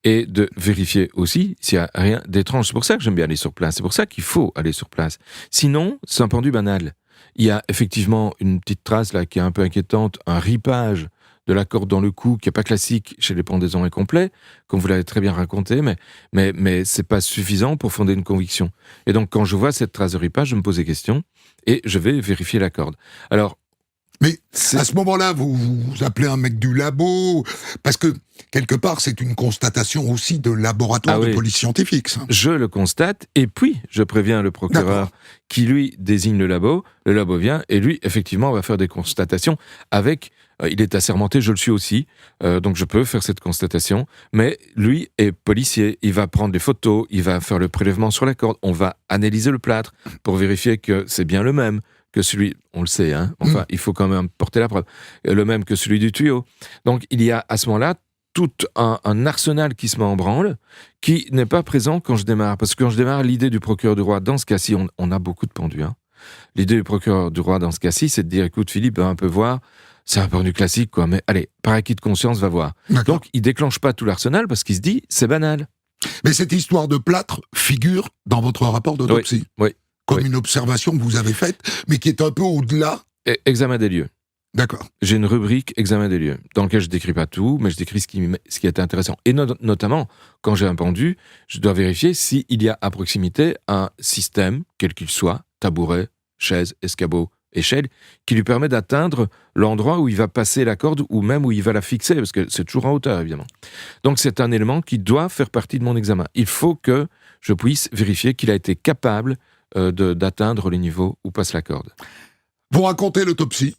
et de vérifier aussi s'il n'y a rien d'étrange. C'est pour ça que j'aime bien aller sur place, c'est pour ça qu'il faut aller sur place. Sinon, c'est un pendu banal. Il y a effectivement une petite trace là qui est un peu inquiétante, un ripage de la corde dans le cou qui n'est pas classique chez les pendaisons incomplets, comme vous l'avez très bien raconté, mais c'est pas suffisant pour fonder une conviction. Et donc quand je vois cette trace de ripage, je me pose des questions et je vais vérifier la corde. Alors, mais à ce moment-là, vous appelez un mec du labo, parce que, quelque part, c'est une constatation aussi de laboratoire de police scientifique, ça. Je le constate, et puis je préviens le procureur qui, lui, désigne le labo vient, et lui, effectivement, va faire des constatations avec... il est assermenté, je le suis aussi, donc je peux faire cette constatation, mais lui est policier, il va prendre des photos, il va faire le prélèvement sur la corde, on va analyser le plâtre pour vérifier que c'est bien le même que celui, on le sait, enfin, il faut quand même porter la preuve, le même que celui du tuyau. Donc, il y a à ce moment-là tout un arsenal qui se met en branle, qui n'est pas présent quand je démarre. Parce que quand je démarre, l'idée du procureur du roi, dans ce cas-ci, on a beaucoup de pendus. L'idée du procureur du roi, dans ce cas-ci, c'est de dire, écoute, Philippe, va un peu voir, c'est un pendu classique, quoi, mais allez, par acquis de conscience, va voir. Donc, il déclenche pas tout l'arsenal parce qu'il se dit, c'est banal. Mais cette histoire de plâtre figure dans votre rapport d'autopsie. Oui. Comme une observation que vous avez faite, mais qui est un peu au-delà. Examen des lieux. D'accord. J'ai une rubrique examen des lieux, dans laquelle je ne décris pas tout, mais je décris ce qui est intéressant. Et notamment, quand j'ai un pendu, je dois vérifier s'il y a à proximité un système, quel qu'il soit, tabouret, chaise, escabeau, échelle, qui lui permet d'atteindre l'endroit où il va passer la corde, ou même où il va la fixer, parce que c'est toujours en hauteur, évidemment. Donc c'est un élément qui doit faire partie de mon examen. Il faut que je puisse vérifier qu'il a été capable d'atteindre les niveaux où passe la corde. Vous racontez l'autopsie.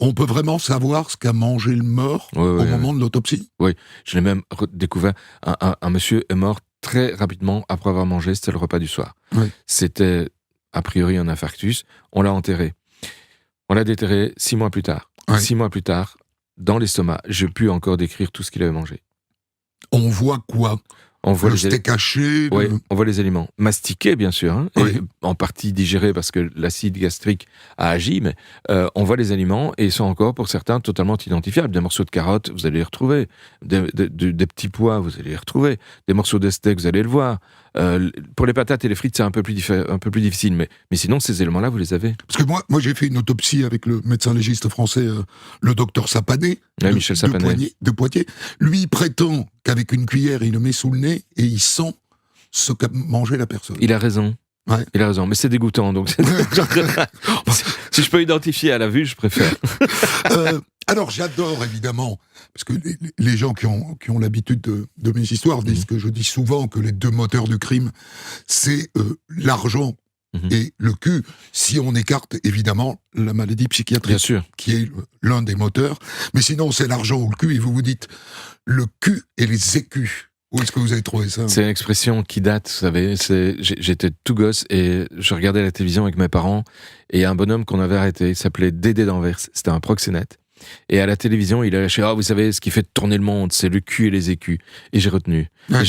On peut vraiment savoir ce qu'a mangé le mort au moment de l'autopsie ? Oui, je l'ai même découvert. Un monsieur est mort très rapidement après avoir mangé, c'était le repas du soir. Oui. C'était a priori un infarctus. On l'a enterré. On l'a déterré 6 mois plus tard. Oui. 6 mois plus tard, dans l'estomac. Je peux encore décrire tout ce qu'il avait mangé. On voit quoi? On voit Le steak haché? Oui, on voit les aliments. Mastiqués, bien sûr, hein, Oui. et en partie digérés parce que l'acide gastrique a agi, mais on voit les aliments et ils sont encore, pour certains, totalement identifiables. Des morceaux de carottes, vous allez les retrouver. Des petits pois, vous allez les retrouver. Des morceaux de steak, vous allez le voir. Pour les patates et les frites, c'est un peu plus difficile, mais sinon, ces éléments-là, vous les avez. Parce que moi j'ai fait une autopsie avec le médecin légiste français, le docteur Sapanet, Ouais, Michel Sapanet. de Poitiers. Lui, il prétend qu'avec une cuillère, il le met sous le nez et il sent ce qu'a mangé la personne. Il a raison. Ouais. Il a raison, mais c'est dégoûtant, donc si je peux identifier à la vue, je préfère. Alors j'adore évidemment, parce que les gens qui ont l'habitude de mes histoires disent que je dis souvent que les deux moteurs du crime, c'est l'argent et le cul, si on écarte évidemment la maladie psychiatrique, Bien sûr. qui est l'un des moteurs. Mais sinon c'est l'argent ou le cul, et vous dites le cul et les écus. Où est-ce que vous avez trouvé ça? C'est une expression qui date, vous savez. J'étais tout gosse et je regardais la télévision avec mes parents et il y a un bonhomme qu'on avait arrêté, il s'appelait Dédé d'Anvers, c'était un proxénète. Et à la télévision, il a lâché « Ah, vous savez, ce qui fait tourner le monde, c'est le cul et les écus. » Et j'ai retenu. Ouais.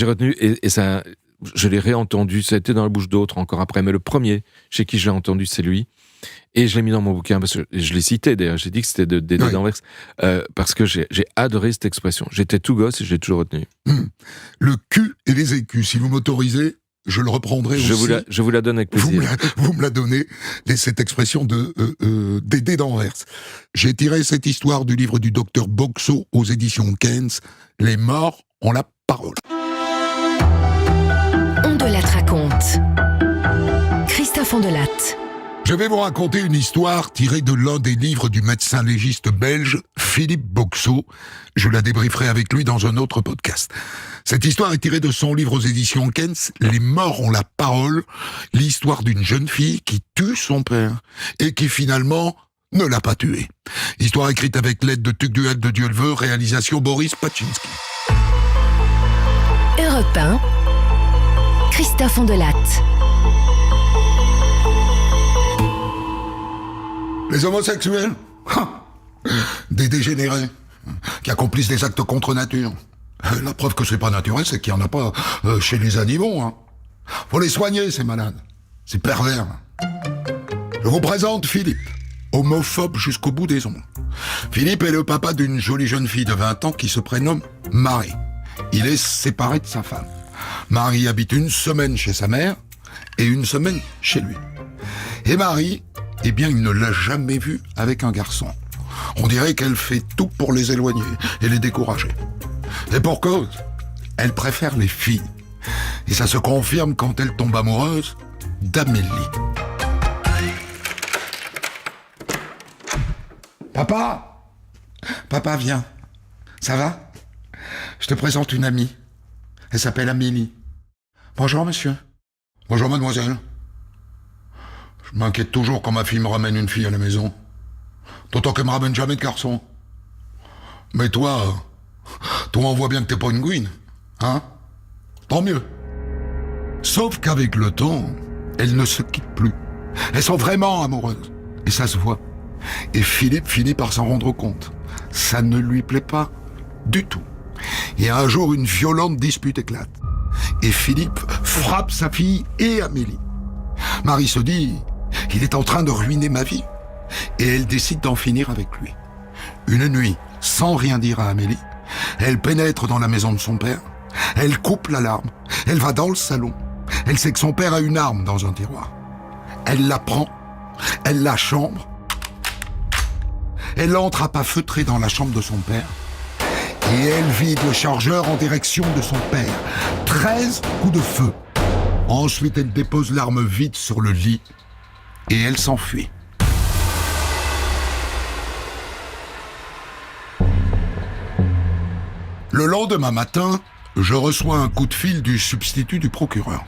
Et ça, je l'ai réentendu, ça a été dans la bouche d'autres encore après, mais le premier chez qui je l'ai entendu, c'est lui. Et je l'ai mis dans mon bouquin, parce que je l'ai cité d'ailleurs, j'ai dit que c'était de Dédé d'Anvers, parce que j'ai adoré cette expression. J'étais tout gosse et je l'ai toujours retenu. Le cul et les écus, si vous m'autorisez, je le reprendrai aussi. Je vous la donne avec plaisir. Vous me la donnez, cette expression de Dédé d'Anvers. J'ai tiré cette histoire du livre du docteur Boxo aux éditions Keynes. Les morts ont la parole. On de Latte raconte. Christophe Ondelatte. Je vais vous raconter une histoire tirée de l'un des livres du médecin légiste belge Philippe Boxo. Je la débrieferai avec lui dans un autre podcast. Cette histoire est tirée de son livre aux éditions Keynes, Les morts ont la parole, l'histoire d'une jeune fille qui tue son père et qui finalement ne l'a pas tué. Histoire écrite avec l'aide de Tugdual de Dieu le veut, réalisation Boris Pachinski. Europe 1. Christophe Ondelatte. Les homosexuels, des dégénérés, qui accomplissent des actes contre nature. La preuve que c'est pas naturel, c'est qu'il y en a pas chez les animaux. Faut les soigner, ces malades. C'est pervers. Je vous présente Philippe, homophobe jusqu'au bout des ongles. Philippe est le papa d'une jolie jeune fille de 20 ans qui se prénomme Marie. Il est séparé de sa femme. Marie habite une semaine chez sa mère et une semaine chez lui. Et Marie, eh bien, il ne l'a jamais vue avec un garçon. On dirait qu'elle fait tout pour les éloigner et les décourager. Et pour cause, elle préfère les filles. Et ça se confirme quand elle tombe amoureuse d'Amélie. Papa, viens. Ça va? Je te présente une amie. Elle s'appelle Amélie. Bonjour, monsieur. Bonjour, mademoiselle. Je m'inquiète toujours quand ma fille me ramène une fille à la maison. D'autant qu'elle me ramène jamais de garçon. Mais toi, on voit bien que t'es pas une gouine. Hein? Tant mieux. Sauf qu'avec le temps, elles ne se quittent plus. Elles sont vraiment amoureuses. Et ça se voit. Et Philippe finit par s'en rendre compte. Ça ne lui plaît pas du tout. Et un jour, une violente dispute éclate. Et Philippe frappe sa fille et Amélie. Marie se dit, il est en train de ruiner ma vie. Et elle décide d'en finir avec lui. Une nuit, sans rien dire à Amélie, elle pénètre dans la maison de son père. Elle coupe l'alarme. Elle va dans le salon. Elle sait que son père a une arme dans un tiroir. Elle la prend. Elle la chambre. Elle entre à pas feutrés dans la chambre de son père. Et elle vide le chargeur en direction de son père. 13 coups de feu. Ensuite, elle dépose l'arme vide sur le lit. Et elle s'enfuit. Le lendemain matin, je reçois un coup de fil du substitut du procureur.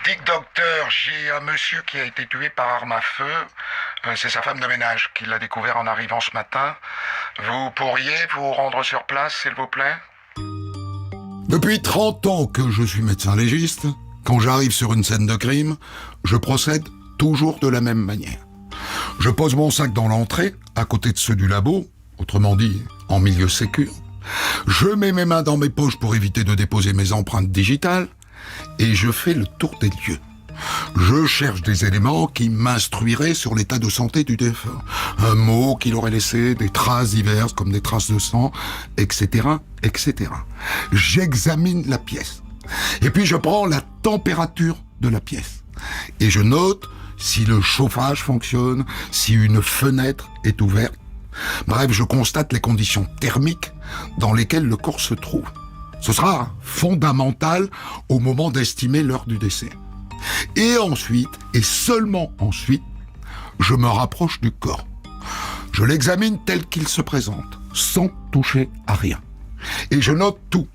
Dites docteur, j'ai un monsieur qui a été tué par arme à feu. C'est sa femme de ménage qui l'a découvert en arrivant ce matin. Vous pourriez vous rendre sur place, s'il vous plaît? Depuis 30 ans que je suis médecin légiste, quand j'arrive sur une scène de crime, je procède toujours de la même manière. Je pose mon sac dans l'entrée, à côté de ceux du labo, autrement dit en milieu sécure. Je mets mes mains dans mes poches pour éviter de déposer mes empreintes digitales et je fais le tour des lieux. Je cherche des éléments qui m'instruiraient sur l'état de santé du défunt. Un mot qu'il aurait laissé, des traces diverses comme des traces de sang, etc., etc. J'examine la pièce. Et puis je prends la température de la pièce. Et je note si le chauffage fonctionne, si une fenêtre est ouverte. Bref, je constate les conditions thermiques dans lesquelles le corps se trouve. Ce sera fondamental au moment d'estimer l'heure du décès. Et ensuite, et seulement ensuite, je me rapproche du corps. Je l'examine tel qu'il se présente, sans toucher à rien. Et je note tout.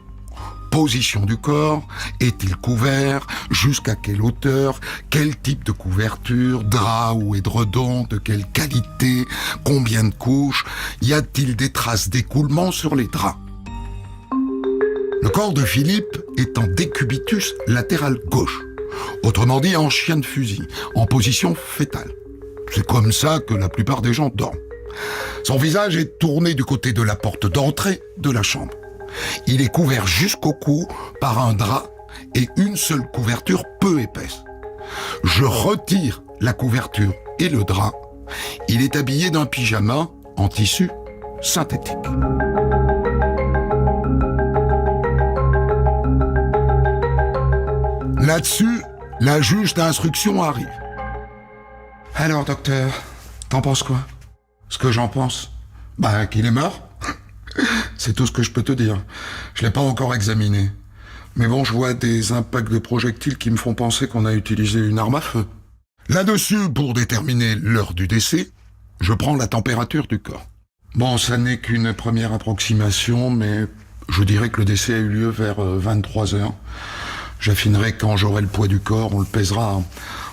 Position du corps, est-il couvert, jusqu'à quelle hauteur, quel type de couverture, drap ou édredon, de quelle qualité, combien de couches, y a-t-il des traces d'écoulement sur les draps. Le corps de Philippe est en décubitus latéral gauche. Autrement dit, en chien de fusil, en position fétale. C'est comme ça que la plupart des gens dorment. Son visage est tourné du côté de la porte d'entrée de la chambre. Il est couvert jusqu'au cou par un drap et une seule couverture peu épaisse. Je retire la couverture et le drap. Il est habillé d'un pyjama en tissu synthétique. Là-dessus, la juge d'instruction arrive. Alors, docteur, t'en penses quoi? Ce que j'en pense? Qu'il est mort. C'est tout ce que je peux te dire. Je l'ai pas encore examiné. Mais bon, je vois des impacts de projectiles qui me font penser qu'on a utilisé une arme à feu. Là-dessus, pour déterminer l'heure du décès, je prends la température du corps. Bon, ça n'est qu'une première approximation, mais je dirais que le décès a eu lieu vers 23 heures. J'affinerai quand j'aurai le poids du corps, on le pèsera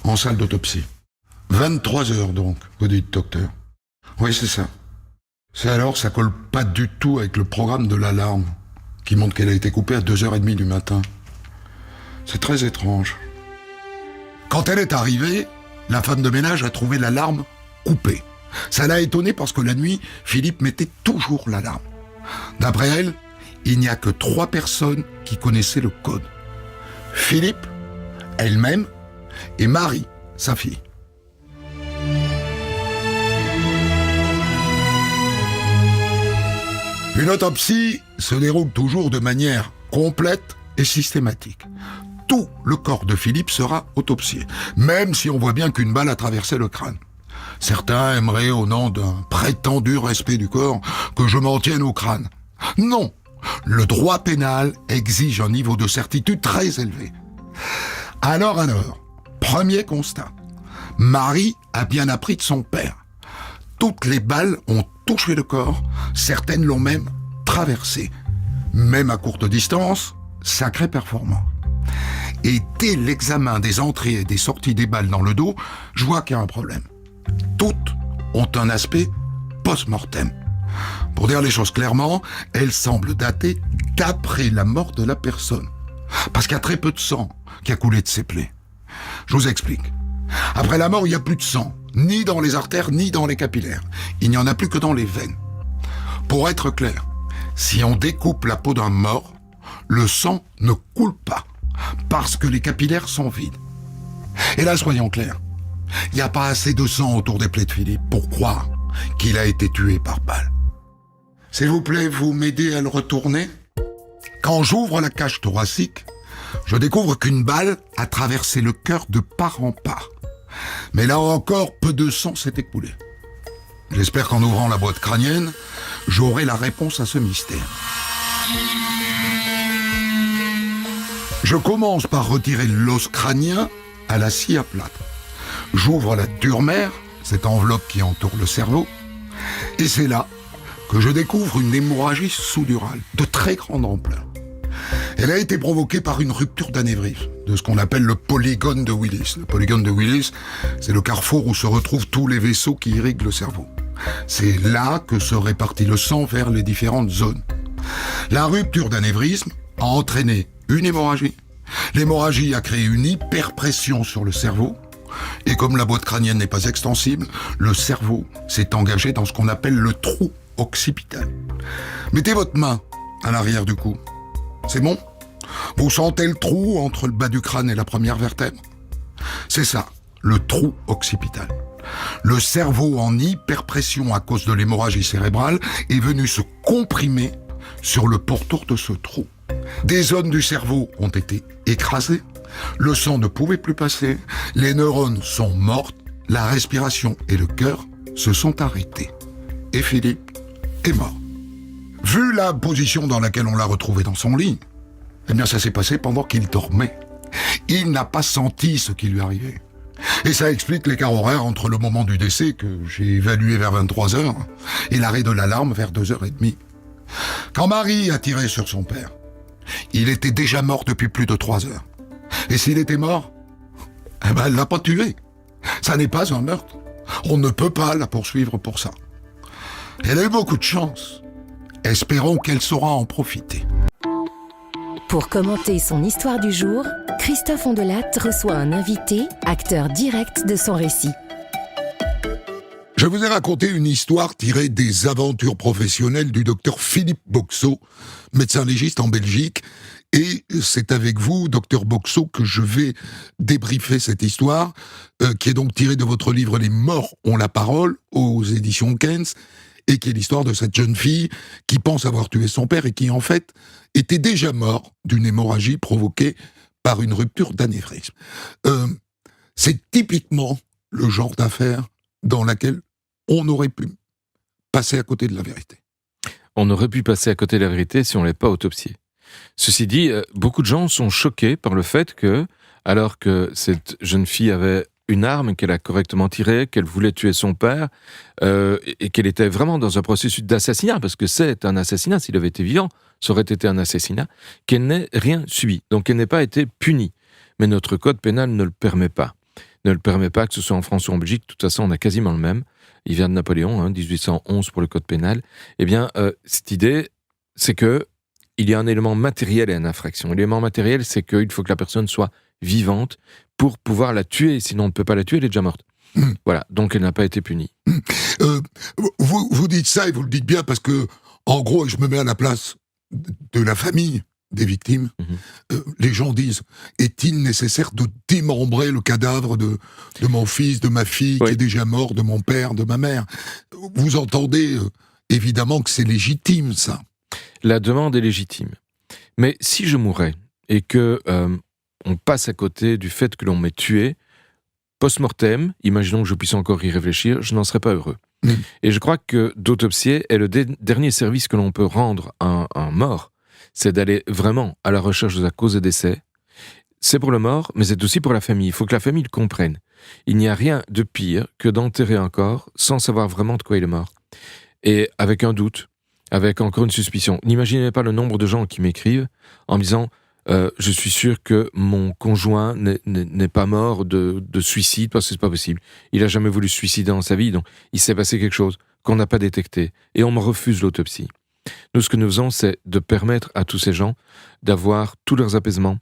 en salle d'autopsie. 23 heures donc, vous dites, docteur. Oui, c'est ça. C'est alors, ça colle pas du tout avec le programme de l'alarme, qui montre qu'elle a été coupée à 2h30 du matin. C'est très étrange. Quand elle est arrivée, la femme de ménage a trouvé l'alarme coupée. Ça l'a étonnée parce que la nuit, Philippe mettait toujours l'alarme. D'après elle, il n'y a que 3 personnes qui connaissaient le code. Philippe, elle-même, et Marie, sa fille. Une autopsie se déroule toujours de manière complète et systématique. Tout le corps de Philippe sera autopsié, même si on voit bien qu'une balle a traversé le crâne. Certains aimeraient, au nom d'un prétendu respect du corps, que je m'en tienne au crâne. Non, le droit pénal exige un niveau de certitude très élevé. Alors, premier constat. Marie a bien appris de son père. Toutes les balles ont touché le corps, certaines l'ont même traversé. Même à courte distance, sacré performant. Et dès l'examen des entrées et des sorties des balles dans le dos, je vois qu'il y a un problème. Toutes ont un aspect post-mortem. Pour dire les choses clairement, elles semblent datées d'après la mort de la personne. Parce qu'il y a très peu de sang qui a coulé de ses plaies. Je vous explique. Après la mort, il n'y a plus de sang, ni dans les artères, ni dans les capillaires. Il n'y en a plus que dans les veines. Pour être clair, si on découpe la peau d'un mort, le sang ne coule pas, parce que les capillaires sont vides. Et là, soyons clairs, il n'y a pas assez de sang autour des plaies de Philippe pour croire qu'il a été tué par balle. S'il vous plaît, vous m'aidez à le retourner? Quand j'ouvre la cage thoracique, je découvre qu'une balle a traversé le cœur de part en part. Mais là encore, peu de sang s'est écoulé. J'espère qu'en ouvrant la boîte crânienne, j'aurai la réponse à ce mystère. Je commence par retirer l'os crânien à la scie à plâtre. J'ouvre la turmère, cette enveloppe qui entoure le cerveau, et c'est là que je découvre une hémorragie sous-durale de très grande ampleur. Elle a été provoquée par une rupture d'anévrisme, de ce qu'on appelle le polygone de Willis. Le polygone de Willis, c'est le carrefour où se retrouvent tous les vaisseaux qui irriguent le cerveau. C'est là que se répartit le sang vers les différentes zones. La rupture d'anévrisme a entraîné une hémorragie. L'hémorragie a créé une hyperpression sur le cerveau. Et comme la boîte crânienne n'est pas extensible, le cerveau s'est engagé dans ce qu'on appelle le trou occipital. Mettez votre main à l'arrière du cou. C'est bon ? Vous sentez le trou entre le bas du crâne et la première vertèbre ? C'est ça, le trou occipital. Le cerveau en hyperpression à cause de l'hémorragie cérébrale est venu se comprimer sur le pourtour de ce trou. Des zones du cerveau ont été écrasées, le sang ne pouvait plus passer, les neurones sont mortes, la respiration et le cœur se sont arrêtés. Et Philippe est mort. Vu la position dans laquelle on l'a retrouvé dans son lit, eh bien ça s'est passé pendant qu'il dormait. Il n'a pas senti ce qui lui arrivait. Et ça explique l'écart horaire entre le moment du décès, que j'ai évalué vers 23h, et l'arrêt de l'alarme vers 2h30. Quand Marie a tiré sur son père, il était déjà mort depuis plus de 3 heures. Et s'il était mort, eh ben elle l'a pas tué. Ça n'est pas un meurtre. On ne peut pas la poursuivre pour ça. Elle a eu beaucoup de chance. Espérons qu'elle saura en profiter. Pour commenter son histoire du jour, Christophe Ondelat reçoit un invité, acteur direct de son récit. Je vous ai raconté une histoire tirée des aventures professionnelles du docteur Philippe Boxeau, médecin légiste en Belgique. Et c'est avec vous, docteur Boxeau, que je vais débriefer cette histoire, qui est donc tirée de votre livre « Les morts ont la parole » aux éditions Keynes, et qui est l'histoire de cette jeune fille qui pense avoir tué son père et qui, en fait, était déjà mort d'une hémorragie provoquée par une rupture d'anévrisme. C'est typiquement le genre d'affaire dans laquelle on aurait pu passer à côté de la vérité. On aurait pu passer à côté de la vérité si on ne l'avait pas autopsié. Ceci dit, beaucoup de gens sont choqués par le fait que, alors que cette jeune fille avait une arme qu'elle a correctement tirée, qu'elle voulait tuer son père, et qu'elle était vraiment dans un processus d'assassinat, parce que c'est un assassinat, s'il avait été vivant, ça aurait été un assassinat, qu'elle n'ait rien subi, donc elle n'ait pas été punie. Mais notre code pénal ne le permet pas. Ne le permet pas, que ce soit en France ou en Belgique, de toute façon on a quasiment le même. Il vient de Napoléon, 1811 pour le code pénal. Eh bien, cette idée, c'est que il y a un élément matériel et une infraction. L'élément matériel, c'est qu'il faut que la personne soit vivante pour pouvoir la tuer. Sinon, on ne peut pas la tuer, elle est déjà morte. Voilà, donc elle n'a pas été punie. Vous dites ça, et vous le dites bien, parce que, en gros, je me mets à la place de la famille des victimes. Les gens disent, est-il nécessaire de démembrer le cadavre de mon fils, de ma fille, qui est déjà mort, de mon père, de ma mère? Vous entendez évidemment que c'est légitime, ça. La demande est légitime. Mais si je mourais et que on passe à côté du fait que l'on m'ait tué, post-mortem, imaginons que je puisse encore y réfléchir, je n'en serais pas heureux. Et je crois que d'autopsier est le dernier service que l'on peut rendre à un mort, c'est d'aller vraiment à la recherche de la cause de décès. C'est pour le mort, mais c'est aussi pour la famille. Il faut que la famille le comprenne. Il n'y a rien de pire que d'enterrer un corps sans savoir vraiment de quoi il est mort. Et avec un doute, avec encore une suspicion. N'imaginez pas le nombre de gens qui m'écrivent en me disant je suis sûr que mon conjoint n'est pas mort de suicide parce que c'est pas possible. Il a jamais voulu se suicider dans sa vie, donc il s'est passé quelque chose qu'on n'a pas détecté et on me refuse l'autopsie. Nous, ce que nous faisons, c'est de permettre à tous ces gens d'avoir tous leurs apaisements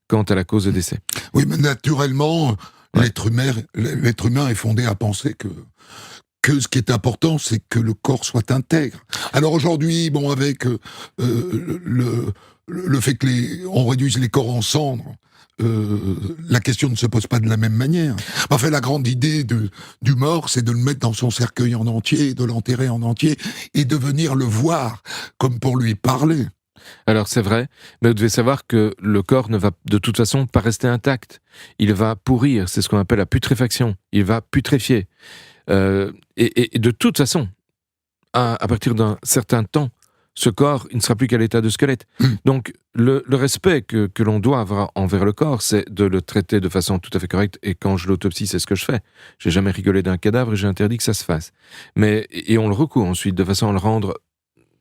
quant à la cause de décès. Oui, mais naturellement, l'être humain est fondé à penser que ce qui est important, c'est que le corps soit intègre. Alors aujourd'hui, bon, avec le fait que on réduise les corps en cendres, la question ne se pose pas de la même manière. Enfin, la grande idée du mort, c'est de le mettre dans son cercueil en entier, de l'enterrer en entier, et de venir le voir, comme pour lui parler. Alors c'est vrai, mais vous devez savoir que le corps ne va de toute façon pas rester intact. Il va pourrir, c'est ce qu'on appelle la putréfaction. Il va putréfier. Et de toute façon, à partir d'un certain temps, ce corps, il ne sera plus qu'à l'état de squelette. Donc, le respect que l'on doit avoir envers le corps, c'est de le traiter de façon tout à fait correcte. Et quand je l'autopsie, c'est ce que je fais. J'ai jamais rigolé d'un cadavre et j'ai interdit que ça se fasse. Et on le recoue ensuite de façon à le rendre,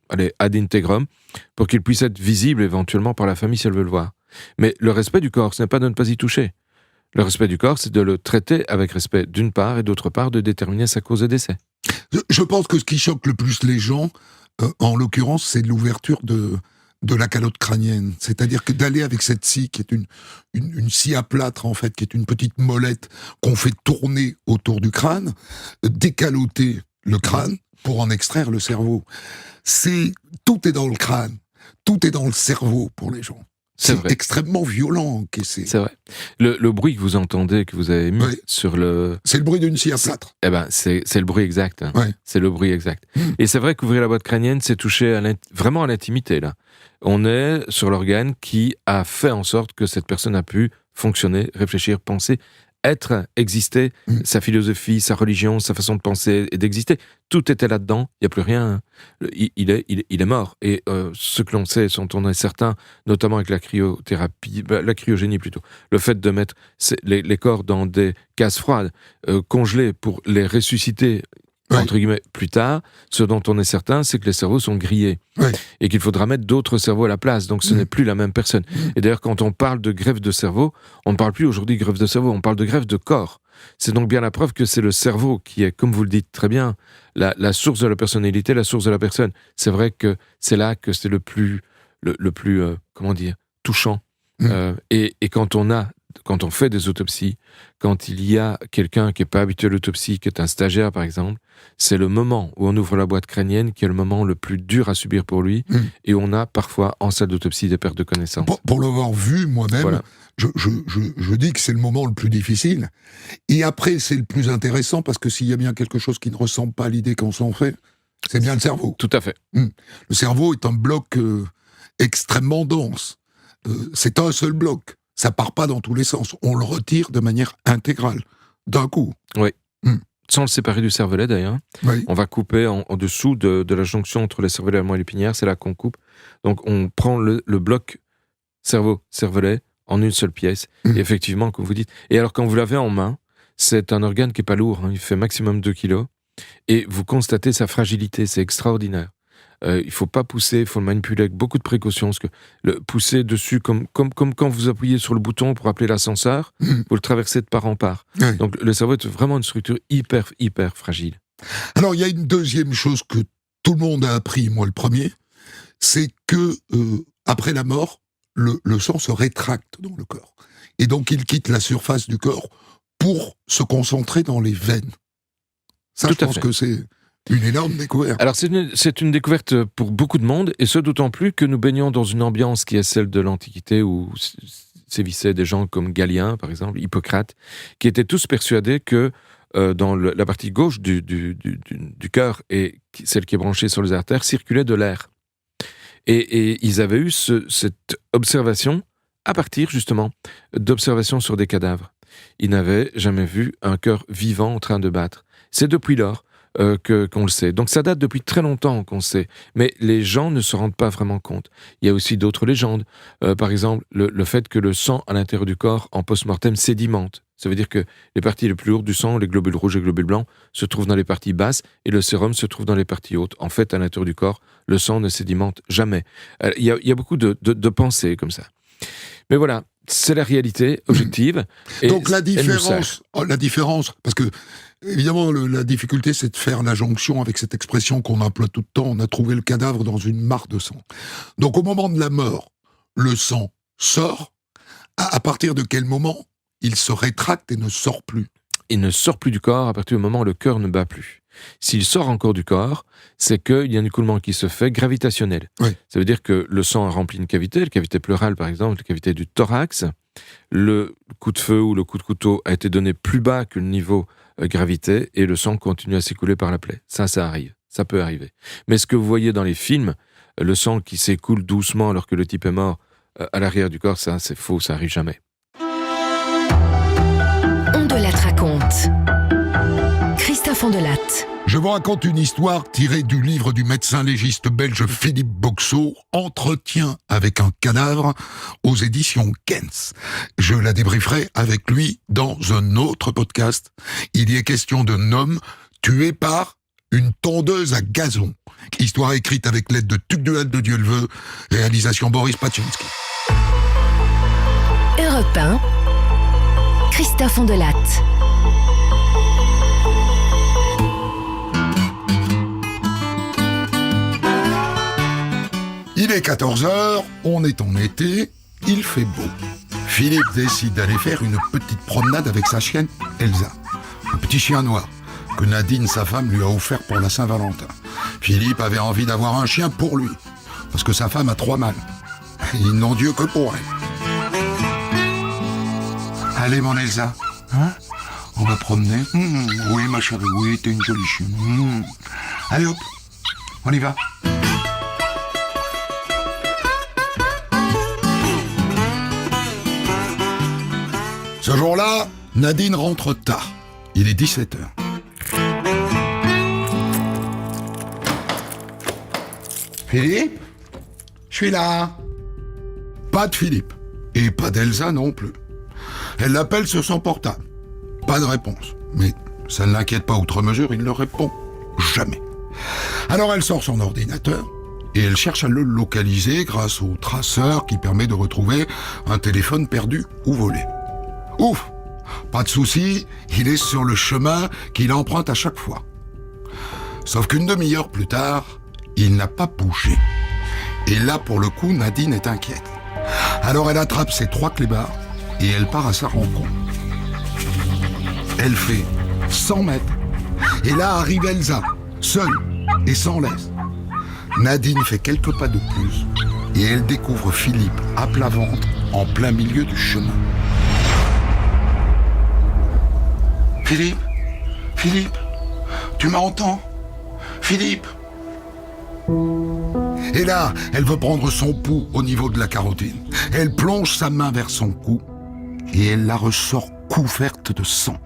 ad integrum, pour qu'il puisse être visible éventuellement par la famille si elle veut le voir. Mais le respect du corps, ce n'est pas de ne pas y toucher. Le respect du corps, c'est de le traiter avec respect d'une part et d'autre part de déterminer sa cause de décès. Je pense que ce qui choque le plus les gens, en l'occurrence, c'est l'ouverture de la calotte crânienne. C'est-à-dire que d'aller avec cette scie, qui est une scie à plâtre, en fait, qui est une petite molette qu'on fait tourner autour du crâne, décaloter le crâne pour en extraire le cerveau. Tout est dans le crâne, tout est dans le cerveau pour les gens. C'est extrêmement violent à encaisser. C'est vrai. Le bruit que vous entendez, que vous avez mis sur le... C'est le bruit d'une scie à plâtre. Eh ben, c'est le bruit exact. Hein. Ouais. C'est le bruit exact. Et c'est vrai qu'ouvrir la boîte crânienne, c'est toucher vraiment à l'intimité, là. On est sur l'organe qui a fait en sorte que cette personne a pu fonctionner, réfléchir, penser, être, exister, sa philosophie, sa religion, sa façon de penser et d'exister. Tout était là-dedans, il n'y a plus rien. Il est mort. Et ce que l'on sait, dont on est certain, notamment avec la cryothérapie, la cryogénie plutôt, le fait de mettre les corps dans des cases froides, congelées pour les ressusciter, entre guillemets, plus tard, ce dont on est certain, c'est que les cerveaux sont grillés. Et qu'il faudra mettre d'autres cerveaux à la place. Donc ce n'est plus la même personne. Et d'ailleurs, quand on parle de greffe de cerveau, on ne parle plus aujourd'hui de greffe de cerveau, on parle de greffe de corps. C'est donc bien la preuve que c'est le cerveau qui est, comme vous le dites très bien, la source de la personnalité, la source de la personne. C'est vrai que c'est là que c'est le plus comment dire, touchant. Et quand on fait des autopsies, quand il y a quelqu'un qui n'est pas habitué à l'autopsie, qui est un stagiaire par exemple, c'est le moment où on ouvre la boîte crânienne qui est le moment le plus dur à subir pour lui, et on a parfois en salle d'autopsie des pertes de connaissances. Pour l'avoir vu moi-même, voilà. je dis que c'est le moment le plus difficile, et après c'est le plus intéressant, parce que s'il y a bien quelque chose qui ne ressemble pas à l'idée qu'on s'en fait, c'est bien le cerveau. Tout à fait. Le cerveau est un bloc extrêmement dense. C'est un seul bloc. Ça part pas dans tous les sens. On le retire de manière intégrale, d'un coup. Oui. Sans le séparer du cervelet, d'ailleurs. Oui. On va couper en dessous de la jonction entre les cervelets et la moelle épinière. C'est là qu'on coupe. Donc, on prend le bloc cerveau-cervelet en une seule pièce. Et effectivement, comme vous dites. Et alors, quand vous l'avez en main, c'est un organe qui n'est pas lourd. Hein. Il fait maximum 2 kilos. Et vous constatez sa fragilité. C'est extraordinaire. Il ne faut pas pousser, il faut le manipuler avec beaucoup de précautions, parce que pousser dessus, comme quand vous appuyez sur le bouton pour appeler l'ascenseur, vous le traversez de part en part. Oui. Donc le cerveau est vraiment une structure hyper, hyper fragile. Alors il y a une deuxième chose que tout le monde a appris, moi le premier, c'est que après la mort, le sang se rétracte dans le corps. Et donc il quitte la surface du corps pour se concentrer dans les veines. Ça, je pense que c'est une énorme découverte. Alors c'est une découverte pour beaucoup de monde, et ce d'autant plus que nous baignons dans une ambiance qui est celle de l'Antiquité, où sévissaient des gens comme Galien, par exemple, Hippocrate, qui étaient tous persuadés que dans la partie gauche du cœur, et celle qui est branchée sur les artères, circulait de l'air. Et ils avaient eu cette observation à partir justement d'observations sur des cadavres. Ils n'avaient jamais vu un cœur vivant en train de battre. C'est depuis lors qu'on le sait. Donc ça date depuis très longtemps qu'on sait, mais les gens ne se rendent pas vraiment compte. Il y a aussi d'autres légendes, par exemple le fait que le sang à l'intérieur du corps en post-mortem sédimente. Ça veut dire que les parties les plus lourdes du sang, les globules rouges et les globules blancs, se trouvent dans les parties basses et le sérum se trouve dans les parties hautes. En fait, à l'intérieur du corps, le sang ne sédimente jamais. Il y a beaucoup de pensées comme ça. Mais voilà, c'est la réalité objective. Et donc la différence, parce que évidemment la difficulté c'est de faire la jonction avec cette expression qu'on emploie tout le temps, on a trouvé le cadavre dans une mare de sang. Donc au moment de la mort, le sang sort, à partir de quel moment il se rétracte et ne sort plus? Il ne sort plus du corps à partir du moment où le cœur ne bat plus. S'il sort encore du corps, c'est qu'il y a un écoulement qui se fait gravitationnel. Oui. Ça veut dire que le sang a rempli une cavité, la cavité pleurale par exemple, la cavité du thorax. Le coup de feu ou le coup de couteau a été donné plus bas que le niveau gravité et le sang continue à s'écouler par la plaie. Ça arrive, ça peut arriver. Mais ce que vous voyez dans les films, le sang qui s'écoule doucement alors que le type est mort à l'arrière du corps, ça c'est faux, ça arrive jamais. On de Latte raconte. Christophe Ondelat. Je vous raconte une histoire tirée du livre du médecin légiste belge Philippe Boxeau, Entretien avec un cadavre, aux éditions Kens. Je la débrieferai avec lui dans un autre podcast. Il y est question d'un homme tué par une tondeuse à gazon. Histoire écrite avec l'aide de Tugdual de Dieu le veut, réalisation Boris Paczynski. Europe 1, Christophe Ondelat. Il est 14h, on est en été, il fait beau. Philippe décide d'aller faire une petite promenade avec sa chienne, Elsa. Un petit chien noir. que Nadine, sa femme, lui a offert pour la Saint-Valentin. Philippe avait envie d'avoir un chien pour lui, parce que sa femme a 3 mâles. Ils n'ont Dieu que pour elle. Allez, mon Elsa, hein? On va promener. Oui, ma chérie, oui, t'es une jolie chienne. Allez, hop, on y va. Ce jour-là, Nadine rentre tard. Il est 17h. Philippe? Je suis là. Pas de Philippe. Et pas d'Elsa non plus. Elle l'appelle sur son portable. Pas de réponse. Mais ça ne l'inquiète pas outre mesure, il ne répond jamais. Alors elle sort son ordinateur et elle cherche à le localiser grâce au traceur qui permet de retrouver un téléphone perdu ou volé. Ouf! Pas de souci, il est sur le chemin qu'il emprunte à chaque fois. Sauf qu'une demi-heure plus tard, il n'a pas bougé. Et là, pour le coup, Nadine est inquiète. Alors elle attrape ses 3 clébards et elle part à sa rencontre. Elle fait 100 mètres. Et là arrive Elsa, seule et sans laisse. Nadine fait quelques pas de plus et elle découvre Philippe à plat ventre en plein milieu du chemin. Philippe, Philippe, tu m'entends? Philippe. Et là, elle veut prendre son pouls au niveau de la carotide. Elle plonge sa main vers son cou et elle la ressort couverte de sang.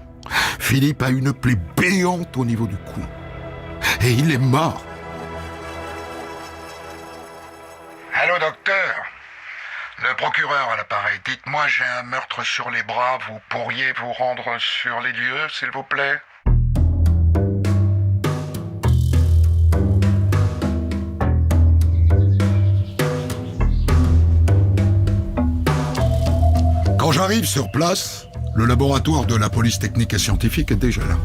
Philippe a une plaie béante au niveau du cou. Et il est mort. Allô, docteur? Le procureur à l'appareil. Dites-moi, j'ai un meurtre sur les bras. Vous pourriez vous rendre sur les lieux, s'il vous plaît? Quand j'arrive sur place, le laboratoire de la police technique et scientifique est déjà là.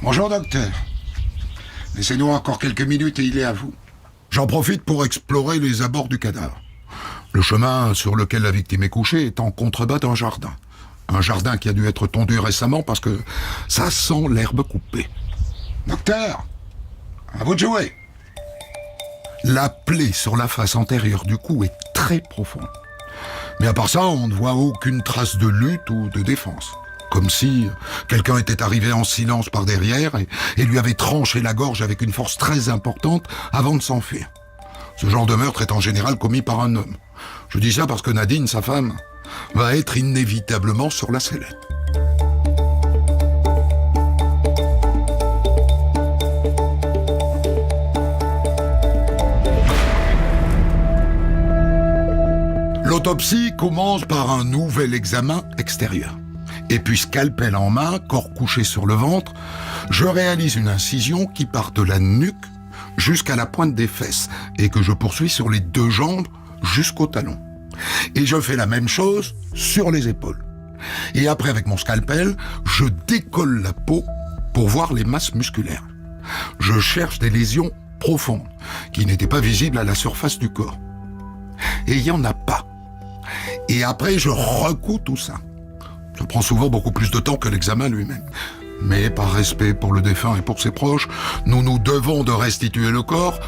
Bonjour, docteur. Laissez-nous encore quelques minutes et il est à vous. J'en profite pour explorer les abords du cadavre. Le chemin sur lequel la victime est couchée est en contrebas d'un jardin. Un jardin qui a dû être tondu récemment parce que ça sent l'herbe coupée. Docteur, à vous de jouer. La plaie sur la face antérieure du cou est très profonde. Mais à part ça, on ne voit aucune trace de lutte ou de défense. Comme si quelqu'un était arrivé en silence par derrière et lui avait tranché la gorge avec une force très importante avant de s'enfuir. Ce genre de meurtre est en général commis par un homme. Je dis ça parce que Nadine, sa femme, va être inévitablement sur la sellette. L'autopsie commence par un nouvel examen extérieur. Et puis scalpel en main, corps couché sur le ventre, je réalise une incision qui part de la nuque jusqu'à la pointe des fesses et que je poursuis sur les 2 jambes jusqu'au talon. Et je fais la même chose sur les épaules. Et après, avec mon scalpel, je décolle la peau pour voir les masses musculaires. Je cherche des lésions profondes qui n'étaient pas visibles à la surface du corps. Et il n'y en a pas. Et après, je recouds tout ça. Ça prend souvent beaucoup plus de temps que l'examen lui-même. Mais par respect pour le défunt et pour ses proches, nous nous devons de restituer le corps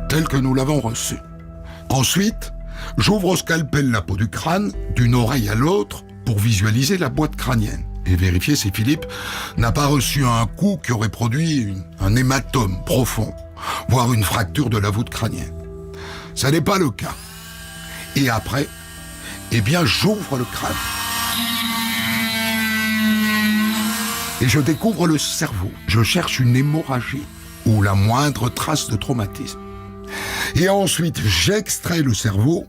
tel que nous l'avons reçu. Ensuite, j'ouvre au scalpel la peau du crâne, d'une oreille à l'autre, pour visualiser la boîte crânienne et vérifier si Philippe n'a pas reçu un coup qui aurait produit un hématome profond, voire une fracture de la voûte crânienne. Ça n'est pas le cas. Et après, eh bien, j'ouvre le crâne. Et je découvre le cerveau. Je cherche une hémorragie ou la moindre trace de traumatisme. Et ensuite, j'extrais le cerveau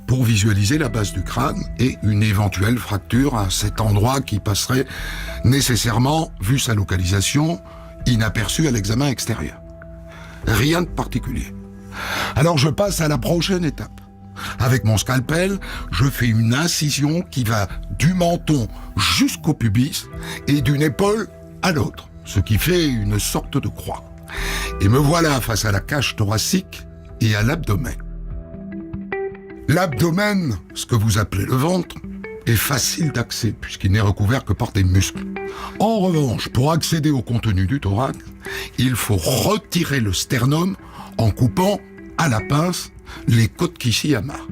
pour visualiser la base du crâne et une éventuelle fracture à cet endroit qui passerait nécessairement, vu sa localisation, inaperçue à l'examen extérieur. Rien de particulier. Alors je passe à la prochaine étape. Avec mon scalpel, je fais une incision qui va du menton jusqu'au pubis et d'une épaule à l'autre, ce qui fait une sorte de croix. Et me voilà face à la cage thoracique et à l'abdomen. L'abdomen, ce que vous appelez le ventre, est facile d'accès puisqu'il n'est recouvert que par des muscles. En revanche, pour accéder au contenu du thorax, il faut retirer le sternum en coupant à la pince les côtes qui s'y amarrent.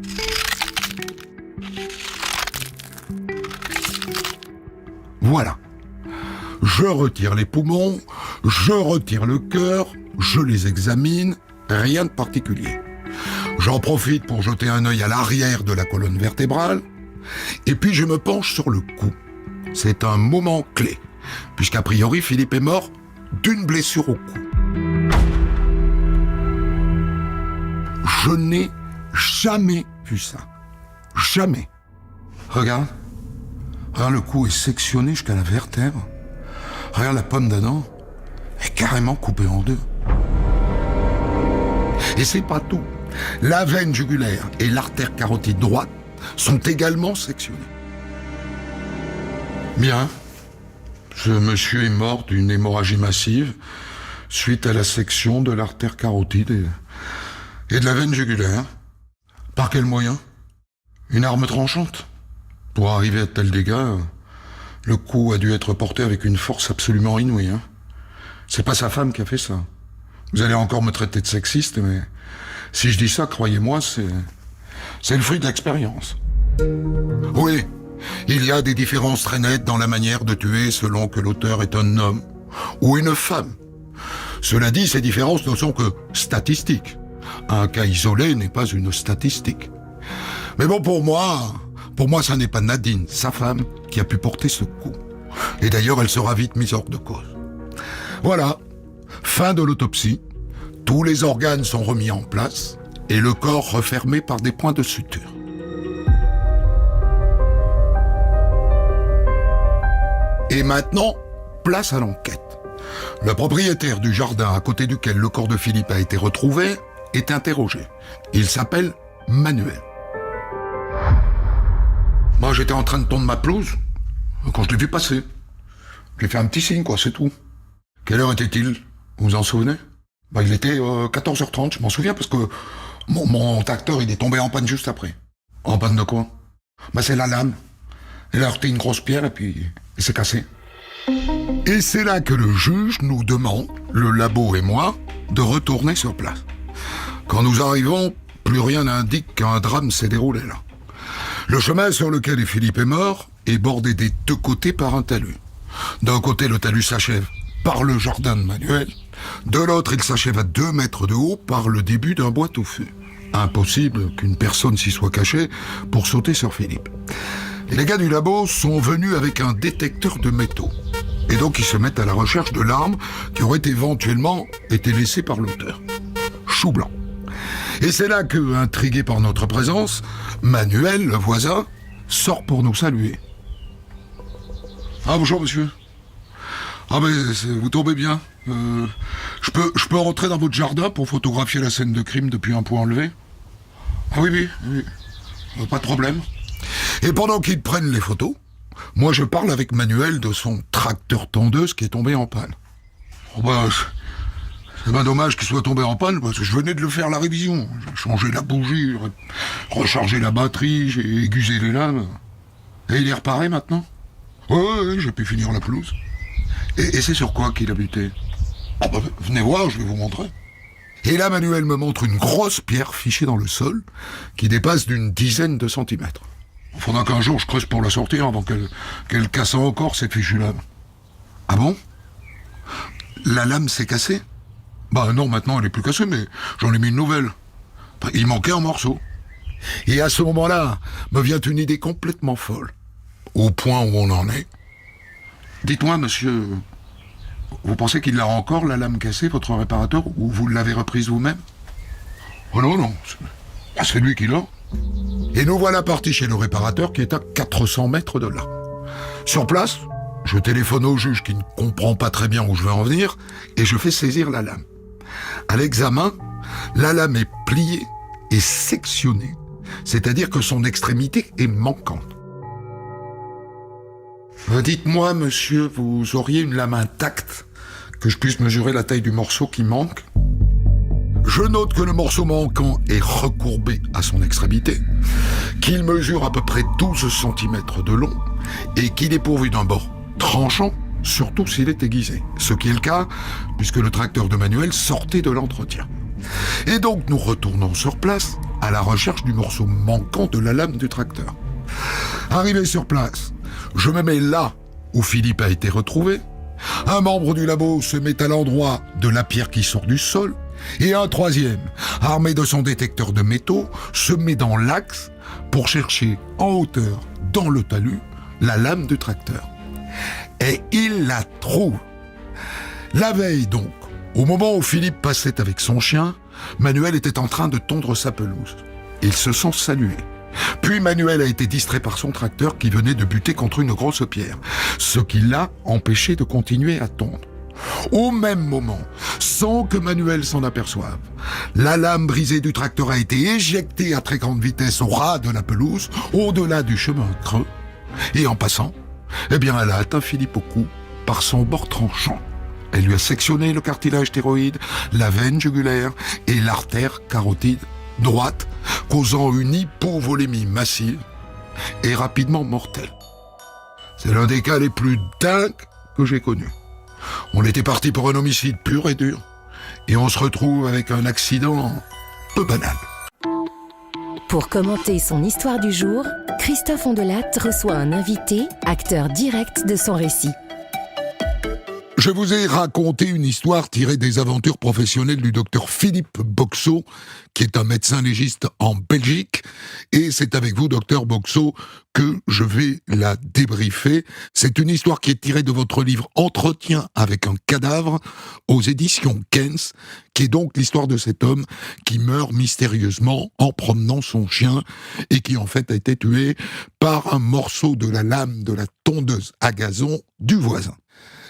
Voilà. Je retire les poumons, je retire le cœur, je les examine, rien de particulier. J'en profite pour jeter un œil à l'arrière de la colonne vertébrale, et puis je me penche sur le cou. C'est un moment clé, puisqu'a priori Philippe est mort d'une blessure au cou. Je n'ai jamais vu ça. Jamais. Regarde. Regarde, le cou est sectionné jusqu'à la vertèbre. Regarde, la pomme d'Adam est carrément coupée en deux. Et c'est pas tout. La veine jugulaire et l'artère carotide droite sont également sectionnées. Bien. Ce monsieur est mort d'une hémorragie massive suite à la section de l'artère carotide et de la veine jugulaire. Par quel moyen? Une arme tranchante. Pour arriver à tel dégât, le coup a dû être porté avec une force absolument inouïe. Hein. C'est pas sa femme qui a fait ça. Vous allez encore me traiter de sexiste, mais si je dis ça, croyez-moi, c'est le fruit de l'expérience. Oui, il y a des différences très nettes dans la manière de tuer selon que l'auteur est un homme ou une femme. Cela dit, ces différences ne sont que statistiques. Un cas isolé n'est pas une statistique. Mais bon, pour moi, ça n'est pas Nadine, sa femme, qui a pu porter ce coup. Et d'ailleurs, elle sera vite mise hors de cause. Voilà, fin de l'autopsie. Tous les organes sont remis en place et le corps refermé par des points de suture. Et maintenant, place à l'enquête. Le propriétaire du jardin à côté duquel le corps de Philippe a été retrouvé est interrogé. Il s'appelle Manuel. Moi, j'étais en train de tondre ma pelouse quand je l'ai vu passer. J'ai fait un petit signe, quoi, c'est tout. Quelle heure était-il? Vous vous en souvenez? Il était 14h30, je m'en souviens, parce que mon tracteur, il est tombé en panne juste après. En panne de quoi? C'est la lame. Elle a heurté une grosse pierre et puis il s'est cassé. Et c'est là que le juge nous demande, le labo et moi, de retourner sur place. Quand nous arrivons, plus rien n'indique qu'un drame s'est déroulé là. Le chemin sur lequel Philippe est mort est bordé des deux côtés par un talus. D'un côté, le talus s'achève par le jardin de Manuel. De l'autre, il s'achève à 2 mètres de haut par le début d'un bois touffu. Impossible qu'une personne s'y soit cachée pour sauter sur Philippe. Et les gars du labo sont venus avec un détecteur de métaux. Et donc, ils se mettent à la recherche de l'arme qui aurait éventuellement été laissée par l'auteur. Chou blanc. Et c'est là que, intrigué par notre présence, Manuel, le voisin, sort pour nous saluer. Ah, bonjour, monsieur. Ah, vous tombez bien. Je peux rentrer dans votre jardin pour photographier la scène de crime depuis un point enlevé? Ah oui. Pas de problème. Et pendant qu'ils prennent les photos, moi je parle avec Manuel de son tracteur tondeuse qui est tombé en panne. C'est bien dommage qu'il soit tombé en panne parce que je venais de le faire la révision. J'ai changé la bougie, rechargé la batterie, j'ai aiguisé les lames. Et il est réparé maintenant? Oui, j'ai pu finir la pelouse. Et c'est sur quoi qu'il a buté? Venez voir, je vais vous montrer. Et là, Manuel me montre une grosse pierre fichée dans le sol qui dépasse d'une dizaine de centimètres. Il faudra qu'un jour je creuse pour la sortir avant qu'elle casse encore cette fichue lame. Ah bon? La lame s'est cassée? Non, maintenant elle est plus cassée, mais j'en ai mis une nouvelle. Il manquait un morceau. Et à ce moment-là, me vient une idée complètement folle. Au point où on en est. Dites-moi, monsieur, vous pensez qu'il a encore la lame cassée, votre réparateur, ou vous l'avez reprise vous-même? Oh non, c'est lui qui l'a. Et nous voilà partis chez le réparateur qui est à 400 mètres de là. Sur place, je téléphone au juge qui ne comprend pas très bien où je veux en venir et je fais saisir la lame. À l'examen, la lame est pliée et sectionnée, c'est-à-dire que son extrémité est manquante. Dites-moi, monsieur, vous auriez une lame intacte, que je puisse mesurer la taille du morceau qui manque? Je note que le morceau manquant est recourbé à son extrémité, qu'il mesure à peu près 12 cm de long et qu'il est pourvu d'un bord tranchant, surtout s'il est aiguisé. Ce qui est le cas, puisque le tracteur de Manuel sortait de l'entretien. Et donc nous retournons sur place à la recherche du morceau manquant de la lame du tracteur. Arrivé sur place, je me mets là où Philippe a été retrouvé. Un membre du labo se met à l'endroit de la pierre qui sort du sol et un troisième, armé de son détecteur de métaux, se met dans l'axe pour chercher en hauteur, dans le talus, la lame du tracteur. Et il la trouve. La veille donc, au moment où Philippe passait avec son chien, Manuel était en train de tondre sa pelouse. Ils se sont salués. Puis Manuel a été distrait par son tracteur qui venait de buter contre une grosse pierre, ce qui l'a empêché de continuer à tondre. Au même moment, sans que Manuel s'en aperçoive, la lame brisée du tracteur a été éjectée à très grande vitesse au ras de la pelouse, au-delà du chemin creux, et en passant, elle a atteint Philippe au cou par son bord tranchant. Elle lui a sectionné le cartilage thyroïde, la veine jugulaire et l'artère carotide droite, causant une hypovolémie massive et rapidement mortelle. C'est l'un des cas les plus dingues que j'ai connus. On était parti pour un homicide pur et dur, et on se retrouve avec un accident peu banal. Pour commenter son histoire du jour, Christophe Ondelatte reçoit un invité, acteur direct de son récit. Je vous ai raconté une histoire tirée des aventures professionnelles du docteur Philippe Boxeau, qui est un médecin légiste en Belgique. Et c'est avec vous, docteur Boxeau, que je vais la débriefer. C'est une histoire qui est tirée de votre livre « Entretien avec un cadavre » aux éditions Kens, qui est donc l'histoire de cet homme qui meurt mystérieusement en promenant son chien et qui en fait a été tué par un morceau de la lame de la tondeuse à gazon du voisin.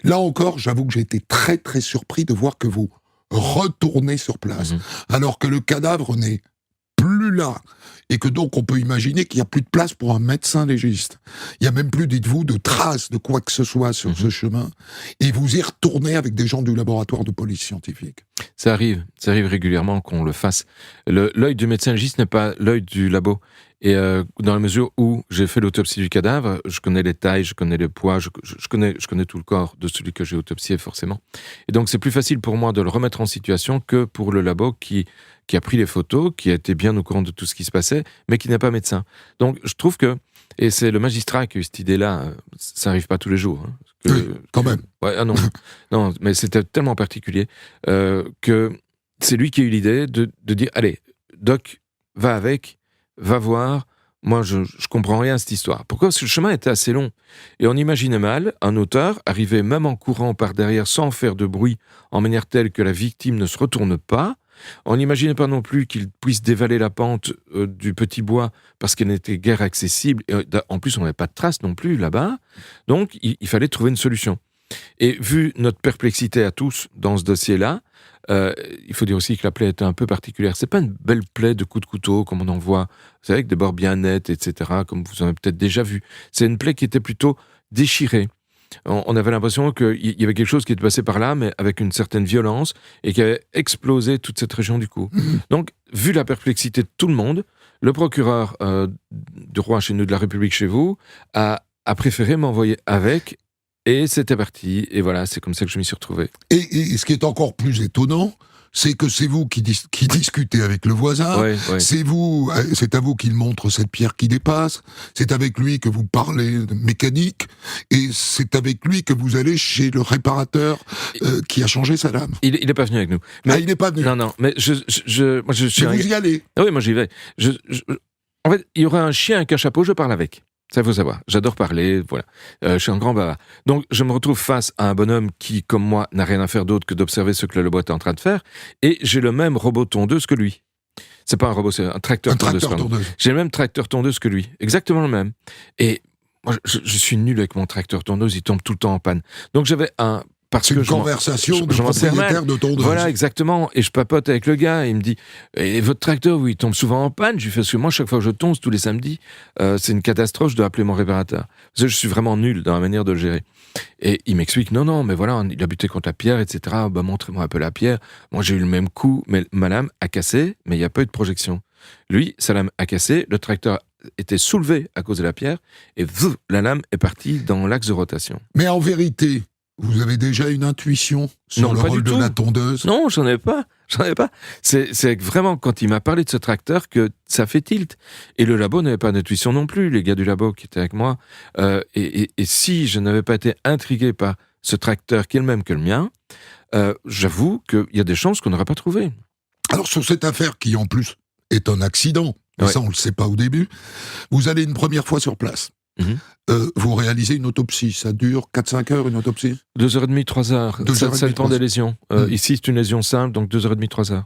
Là encore, j'avoue que j'ai été très très surpris de voir que vous retournez sur place, alors que le cadavre n'est plus là, et que donc on peut imaginer qu'il n'y a plus de place pour un médecin légiste. Il n'y a même plus, dites-vous, de traces de quoi que ce soit sur ce chemin, et vous y retournez avec des gens du laboratoire de police scientifique. Ça arrive régulièrement qu'on le fasse. L'œil du médecin légiste n'est pas l'œil du labo. Et dans la mesure où j'ai fait l'autopsie du cadavre, je connais les tailles, je connais le poids, je connais tout le corps de celui que j'ai autopsié forcément. Et donc c'est plus facile pour moi de le remettre en situation que pour le labo qui a pris les photos, qui a été bien au courant de tout ce qui se passait, mais qui n'est pas médecin. Donc je trouve que, et c'est le magistrat qui a eu cette idée-là, ça n'arrive pas tous les jours. Oui, quand même. Ouais, non, mais c'était tellement particulier que c'est lui qui a eu l'idée de dire, allez, Doc, va voir, moi je comprends rien à cette histoire. Pourquoi ? Parce que le chemin était assez long. Et on imaginait mal un auteur arriver même en courant par derrière sans faire de bruit, en manière telle que la victime ne se retourne pas. On n'imaginait pas non plus qu'il puisse dévaler la pente du petit bois parce qu'elle n'était guère accessible. Et en plus, on n'avait pas de traces non plus là-bas. Donc, il fallait trouver une solution. Et vu notre perplexité à tous dans ce dossier-là, il faut dire aussi que la plaie était un peu particulière. C'est pas une belle plaie de coup de couteau comme on en voit, vous savez, avec des bords bien nets, etc., comme vous en avez peut-être déjà vu. C'est une plaie qui était plutôt déchirée. On avait l'impression qu'il y avait quelque chose qui était passé par là, mais avec une certaine violence, et qui avait explosé toute cette région du cou. Donc, vu la perplexité de tout le monde, le procureur du roi chez nous, de la République chez vous, a préféré m'envoyer avec. Et c'était parti, et voilà, c'est comme ça que je m'y suis retrouvé. Et ce qui est encore plus étonnant, c'est que c'est vous qui discutez avec le voisin, ouais. C'est à vous qu'il montre cette pierre qui dépasse, c'est avec lui que vous parlez de mécanique, et c'est avec lui que vous allez chez le réparateur qui a changé sa lame. Il n'est pas venu avec nous. Mais, il n'est pas venu. Non, mais moi je suis... Mais vous y allez. Ah oui, moi j'y vais. En fait, il y aurait un chien avec un chapeau, je parle avec. Ça, il faut savoir. J'adore parler, voilà. Je suis un grand bavard. Donc, je me retrouve face à un bonhomme qui, comme moi, n'a rien à faire d'autre que d'observer ce que le robot est en train de faire. Et j'ai le même robot tondeuse que lui. C'est pas un robot, c'est un tracteur tondeuse. J'ai le même tracteur tondeuse que lui. Exactement le même. Et moi, je suis nul avec mon tracteur tondeuse, il tombe tout le temps en panne. Donc, j'avais un parce C'est que une conversation de je m'en sers propriétaire mal. de tondeuse. Voilà, exactement. Et je papote avec le gars. Et il me dit, et votre tracteur, oui, il tombe souvent en panne. Je lui fais, parce que moi, chaque fois que je tonce, tous les samedis, c'est une catastrophe, je dois appeler mon réparateur. Parce que je suis vraiment nul dans la manière de le gérer. Et il m'explique, non, mais voilà, il a buté contre la pierre, etc. Bah, montrez-moi un peu la pierre. Moi, j'ai eu le même coup, mais ma lame a cassé, mais il n'y a pas eu de projection. Lui, sa lame a cassé, le tracteur était soulevé à cause de la pierre, et la lame est partie dans l'axe de rotation. Mais en vérité, vous avez déjà une intuition sur Non, le pas rôle du de tout. la tondeuse? Non, j'en ai pas. C'est vraiment quand il m'a parlé de ce tracteur que ça fait tilt. Et le labo n'avait pas d'intuition non plus, les gars du labo qui étaient avec moi. Et si je n'avais pas été intrigué par ce tracteur qui est le même que le mien, j'avoue qu'il y a des chances qu'on n'aurait pas trouvé. Alors, sur cette affaire qui, en plus, est un accident, mais Ouais. ça, on le sait pas au début, vous allez une première fois sur place. Mhm. Vous réalisez une autopsie. Ça dure 4-5 heures, une autopsie? 2h30, 3h. 2h30, Ça dépend 3 des heures. lésions. Ici, c'est une lésion simple, donc 2h30, 3h.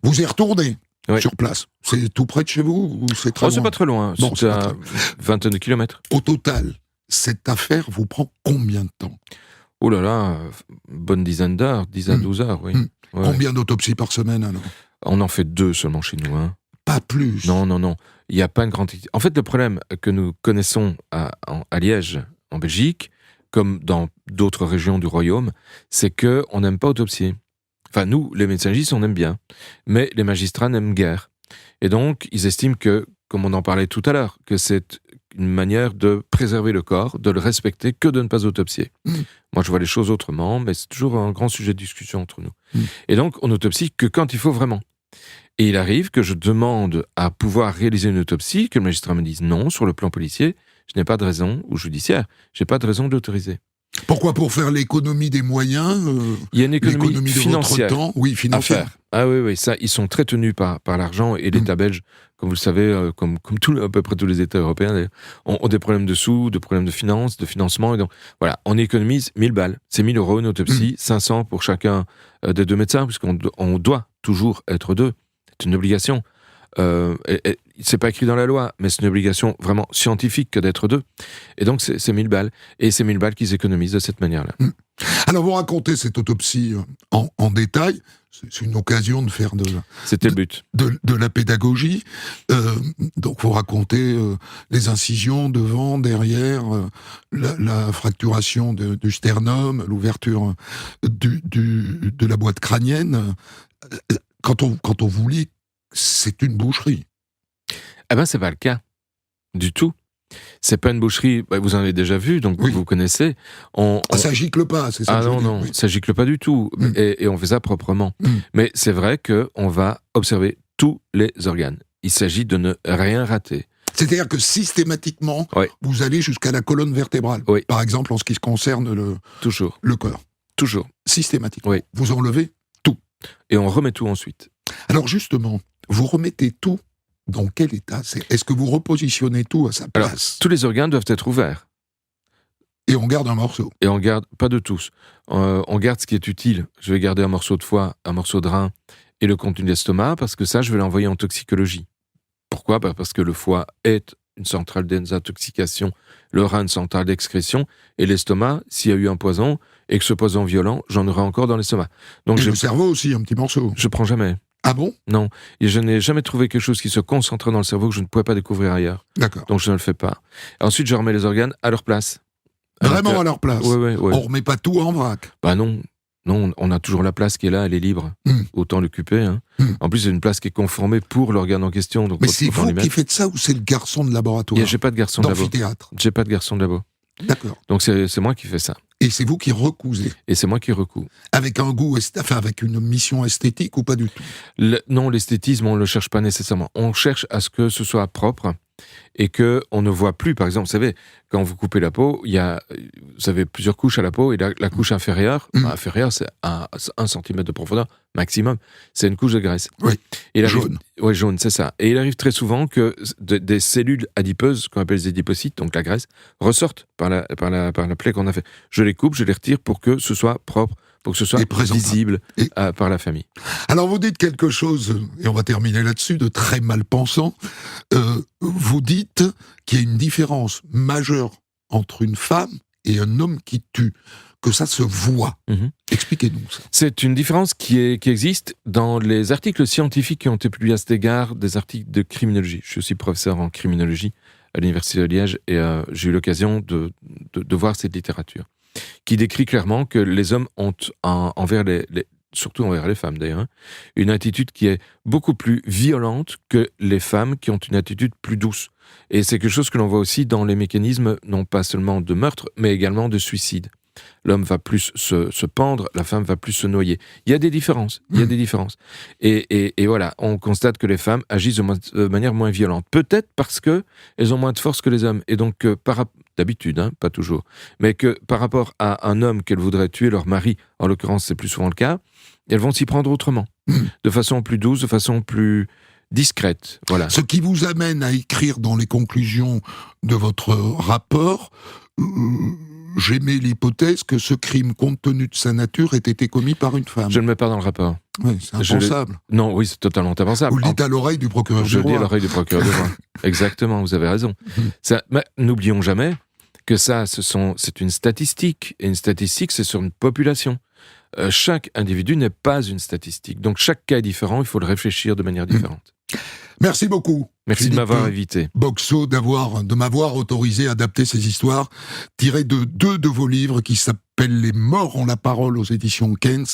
Vous y retournez Ouais. sur place. C'est tout près de chez vous ou c'est très Oh, c'est loin? pas très loin. Bon, c'est c'est pas à très- vingtaine de kilomètres. Au total, cette affaire vous prend combien de temps? Oh là là, bonne dizaine d'heures, 10 à 12 heures, oui. Ouais. Combien d'autopsies par semaine, alors? On en fait 2 seulement chez nous, hein. Pas plus. Non. Il n'y a pas une grande... En fait, le problème que nous connaissons à Liège, en Belgique, comme dans d'autres régions du royaume, c'est qu'on n'aime pas autopsier. Enfin, nous, les médecins légistes, on aime bien. Mais les magistrats n'aiment guère. Et donc, ils estiment que, comme on en parlait tout à l'heure, que c'est une manière de préserver le corps, de le respecter, que de ne pas autopsier. Moi, je vois les choses autrement, mais c'est toujours un grand sujet de discussion entre nous. Et donc, on autopsie que quand il faut vraiment. Et il arrive que je demande à pouvoir réaliser une autopsie, que le magistrat me dise non, sur le plan policier, je n'ai pas de raison, ou judiciaire, je n'ai pas de raison d'autoriser. Pourquoi? Pour faire l'économie des moyens, Il y a une économie l'économie de financière votre temps? Oui, à financière. faire. Ah oui, ça, ils sont très tenus par l'argent, et l'État belge, comme vous le savez, comme à peu près tous les États européens, d'ailleurs, ont des problèmes de sous, de problèmes de finances, de financement, et donc voilà, on économise 1000 balles. C'est 1000 € une autopsie, 500 pour chacun des 2 médecins, puisqu'on doit toujours être 2. C'est une obligation. C'est pas écrit dans la loi, mais c'est une obligation vraiment scientifique que d'être 2. Et donc, c'est 1000 balles. Et c'est 1000 balles qu'ils économisent de cette manière-là. Alors, vous racontez cette autopsie en détail. C'est une occasion de faire C'était le but. de la pédagogie. Donc, vous racontez les incisions devant, derrière, la fracturation du sternum, l'ouverture de la boîte crânienne. Quand on vous lit, c'est une boucherie. Eh ben, c'est pas le cas. Du tout. C'est pas une boucherie, vous en avez déjà vu, donc Oui. vous connaissez. Ça gicle pas, c'est ça Ah que je veux non, dire, non, oui. ça gicle pas du tout. Et on fait ça proprement. Mais c'est vrai qu'on va observer tous les organes. Il s'agit de ne rien rater. C'est-à-dire que systématiquement, Oui. vous allez jusqu'à la colonne vertébrale. Oui. Par exemple, en ce qui concerne Toujours. le corps. Toujours. Systématiquement. Oui. Vous enlevez. Et on remet tout ensuite. Alors justement, vous remettez tout dans quel état? Est-ce que vous repositionnez tout à sa Alors, place? tous les organes doivent être ouverts. Et on garde un morceau. Et on garde, pas de tous, on garde ce qui est utile. Je vais garder un morceau de foie, un morceau de rein et le contenu de l'estomac, parce que ça, je vais l'envoyer en toxicologie. Pourquoi? Parce que le foie est une centrale de désintoxication, le rein une centrale d'excrétion, et l'estomac, s'il y a eu un poison, et que ce poison violent, j'en aurai encore dans l'estomac. Donc Et le cerveau aussi, un petit morceau. je prends jamais. Ah bon? Non. Et je n'ai jamais trouvé quelque chose qui se concentrait dans le cerveau que je ne pouvais pas découvrir ailleurs. D'accord. Donc je ne le fais pas. Ensuite, je remets les organes à leur place. Vraiment à leur place. Oui. On remet pas tout en vrac. Bah non, on a toujours la place qui est là, elle est libre. Autant l'occuper. Hein. En plus, c'est une place qui est conformée pour l'organe en question. Donc Mais c'est autant vous l'y qui mettre. faites ça ou c'est le garçon de laboratoire? J'ai pas de garçon de labo. D'amphithéâtre. J'ai pas de garçon de labo. D'accord. Donc c'est moi qui fais ça. Et c'est vous qui recousez. Et c'est moi qui recouds. Avec un goût, avec une mission esthétique ou pas du tout? Non, l'esthétisme, on ne le cherche pas nécessairement. On cherche à ce que ce soit propre et qu'on ne voit plus. Par exemple, vous savez, quand vous coupez la peau, vous avez plusieurs couches à la peau, et la couche inférieure, c'est 1 centimètre de profondeur maximum, c'est une couche de graisse. Oui, Et jaune. Oui, jaune, c'est ça. Et il arrive très souvent que des cellules adipeuses, qu'on appelle les adipocytes, donc la graisse, ressortent par la plaie qu'on a fait. Je les coupe, je les retire pour que ce soit propre, pour que ce soit Et présentable. visible par la famille. Alors vous dites quelque chose, et on va terminer là-dessus, de très mal pensant. Vous dites qu'il y a une différence majeure entre une femme et un homme qui tue. que ça se voit. Expliquez-nous ça. C'est une différence qui existe dans les articles scientifiques qui ont été publiés à cet égard, des articles de criminologie. Je suis aussi professeur en criminologie à l'Université de Liège et j'ai eu l'occasion de voir cette littérature qui décrit clairement que les hommes ont envers surtout envers les femmes d'ailleurs, une attitude qui est beaucoup plus violente que les femmes qui ont une attitude plus douce. Et c'est quelque chose que l'on voit aussi dans les mécanismes, non pas seulement de meurtre, mais également de suicide. L'homme va plus se pendre, la femme va plus se noyer. Il y a des différences, Et voilà, on constate que les femmes agissent de manière moins violente. Peut-être parce qu'elles ont moins de force que les hommes. Et donc, d'habitude, pas toujours, mais que par rapport à un homme qu'elles voudraient tuer, leur mari, en l'occurrence c'est plus souvent le cas, elles vont s'y prendre autrement, de façon plus douce, de façon plus discrète. Voilà. Ce qui vous amène à écrire dans les conclusions de votre rapport... J'émets l'hypothèse que ce crime, compte tenu de sa nature, ait été commis par une femme. Je ne le mets pas dans le rapport. Oui, c'est impensable. Non, oui, c'est totalement impensable. Vous le dites à l'oreille du procureur du roi. Je le dis à l'oreille du procureur du roi. Exactement, vous avez raison. Mais n'oublions jamais que c'est une statistique. Et une statistique, c'est sur une population. Chaque individu n'est pas une statistique. Donc chaque cas est différent, il faut le réfléchir de manière différente. Merci beaucoup. Merci Philippe de m'avoir invité. Boxeau, de m'avoir autorisé à adapter ces histoires tirées de 2 de vos livres qui s'appellent Les Morts ont la parole aux éditions Keynes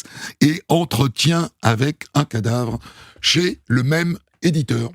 et Entretien avec un cadavre chez le même éditeur.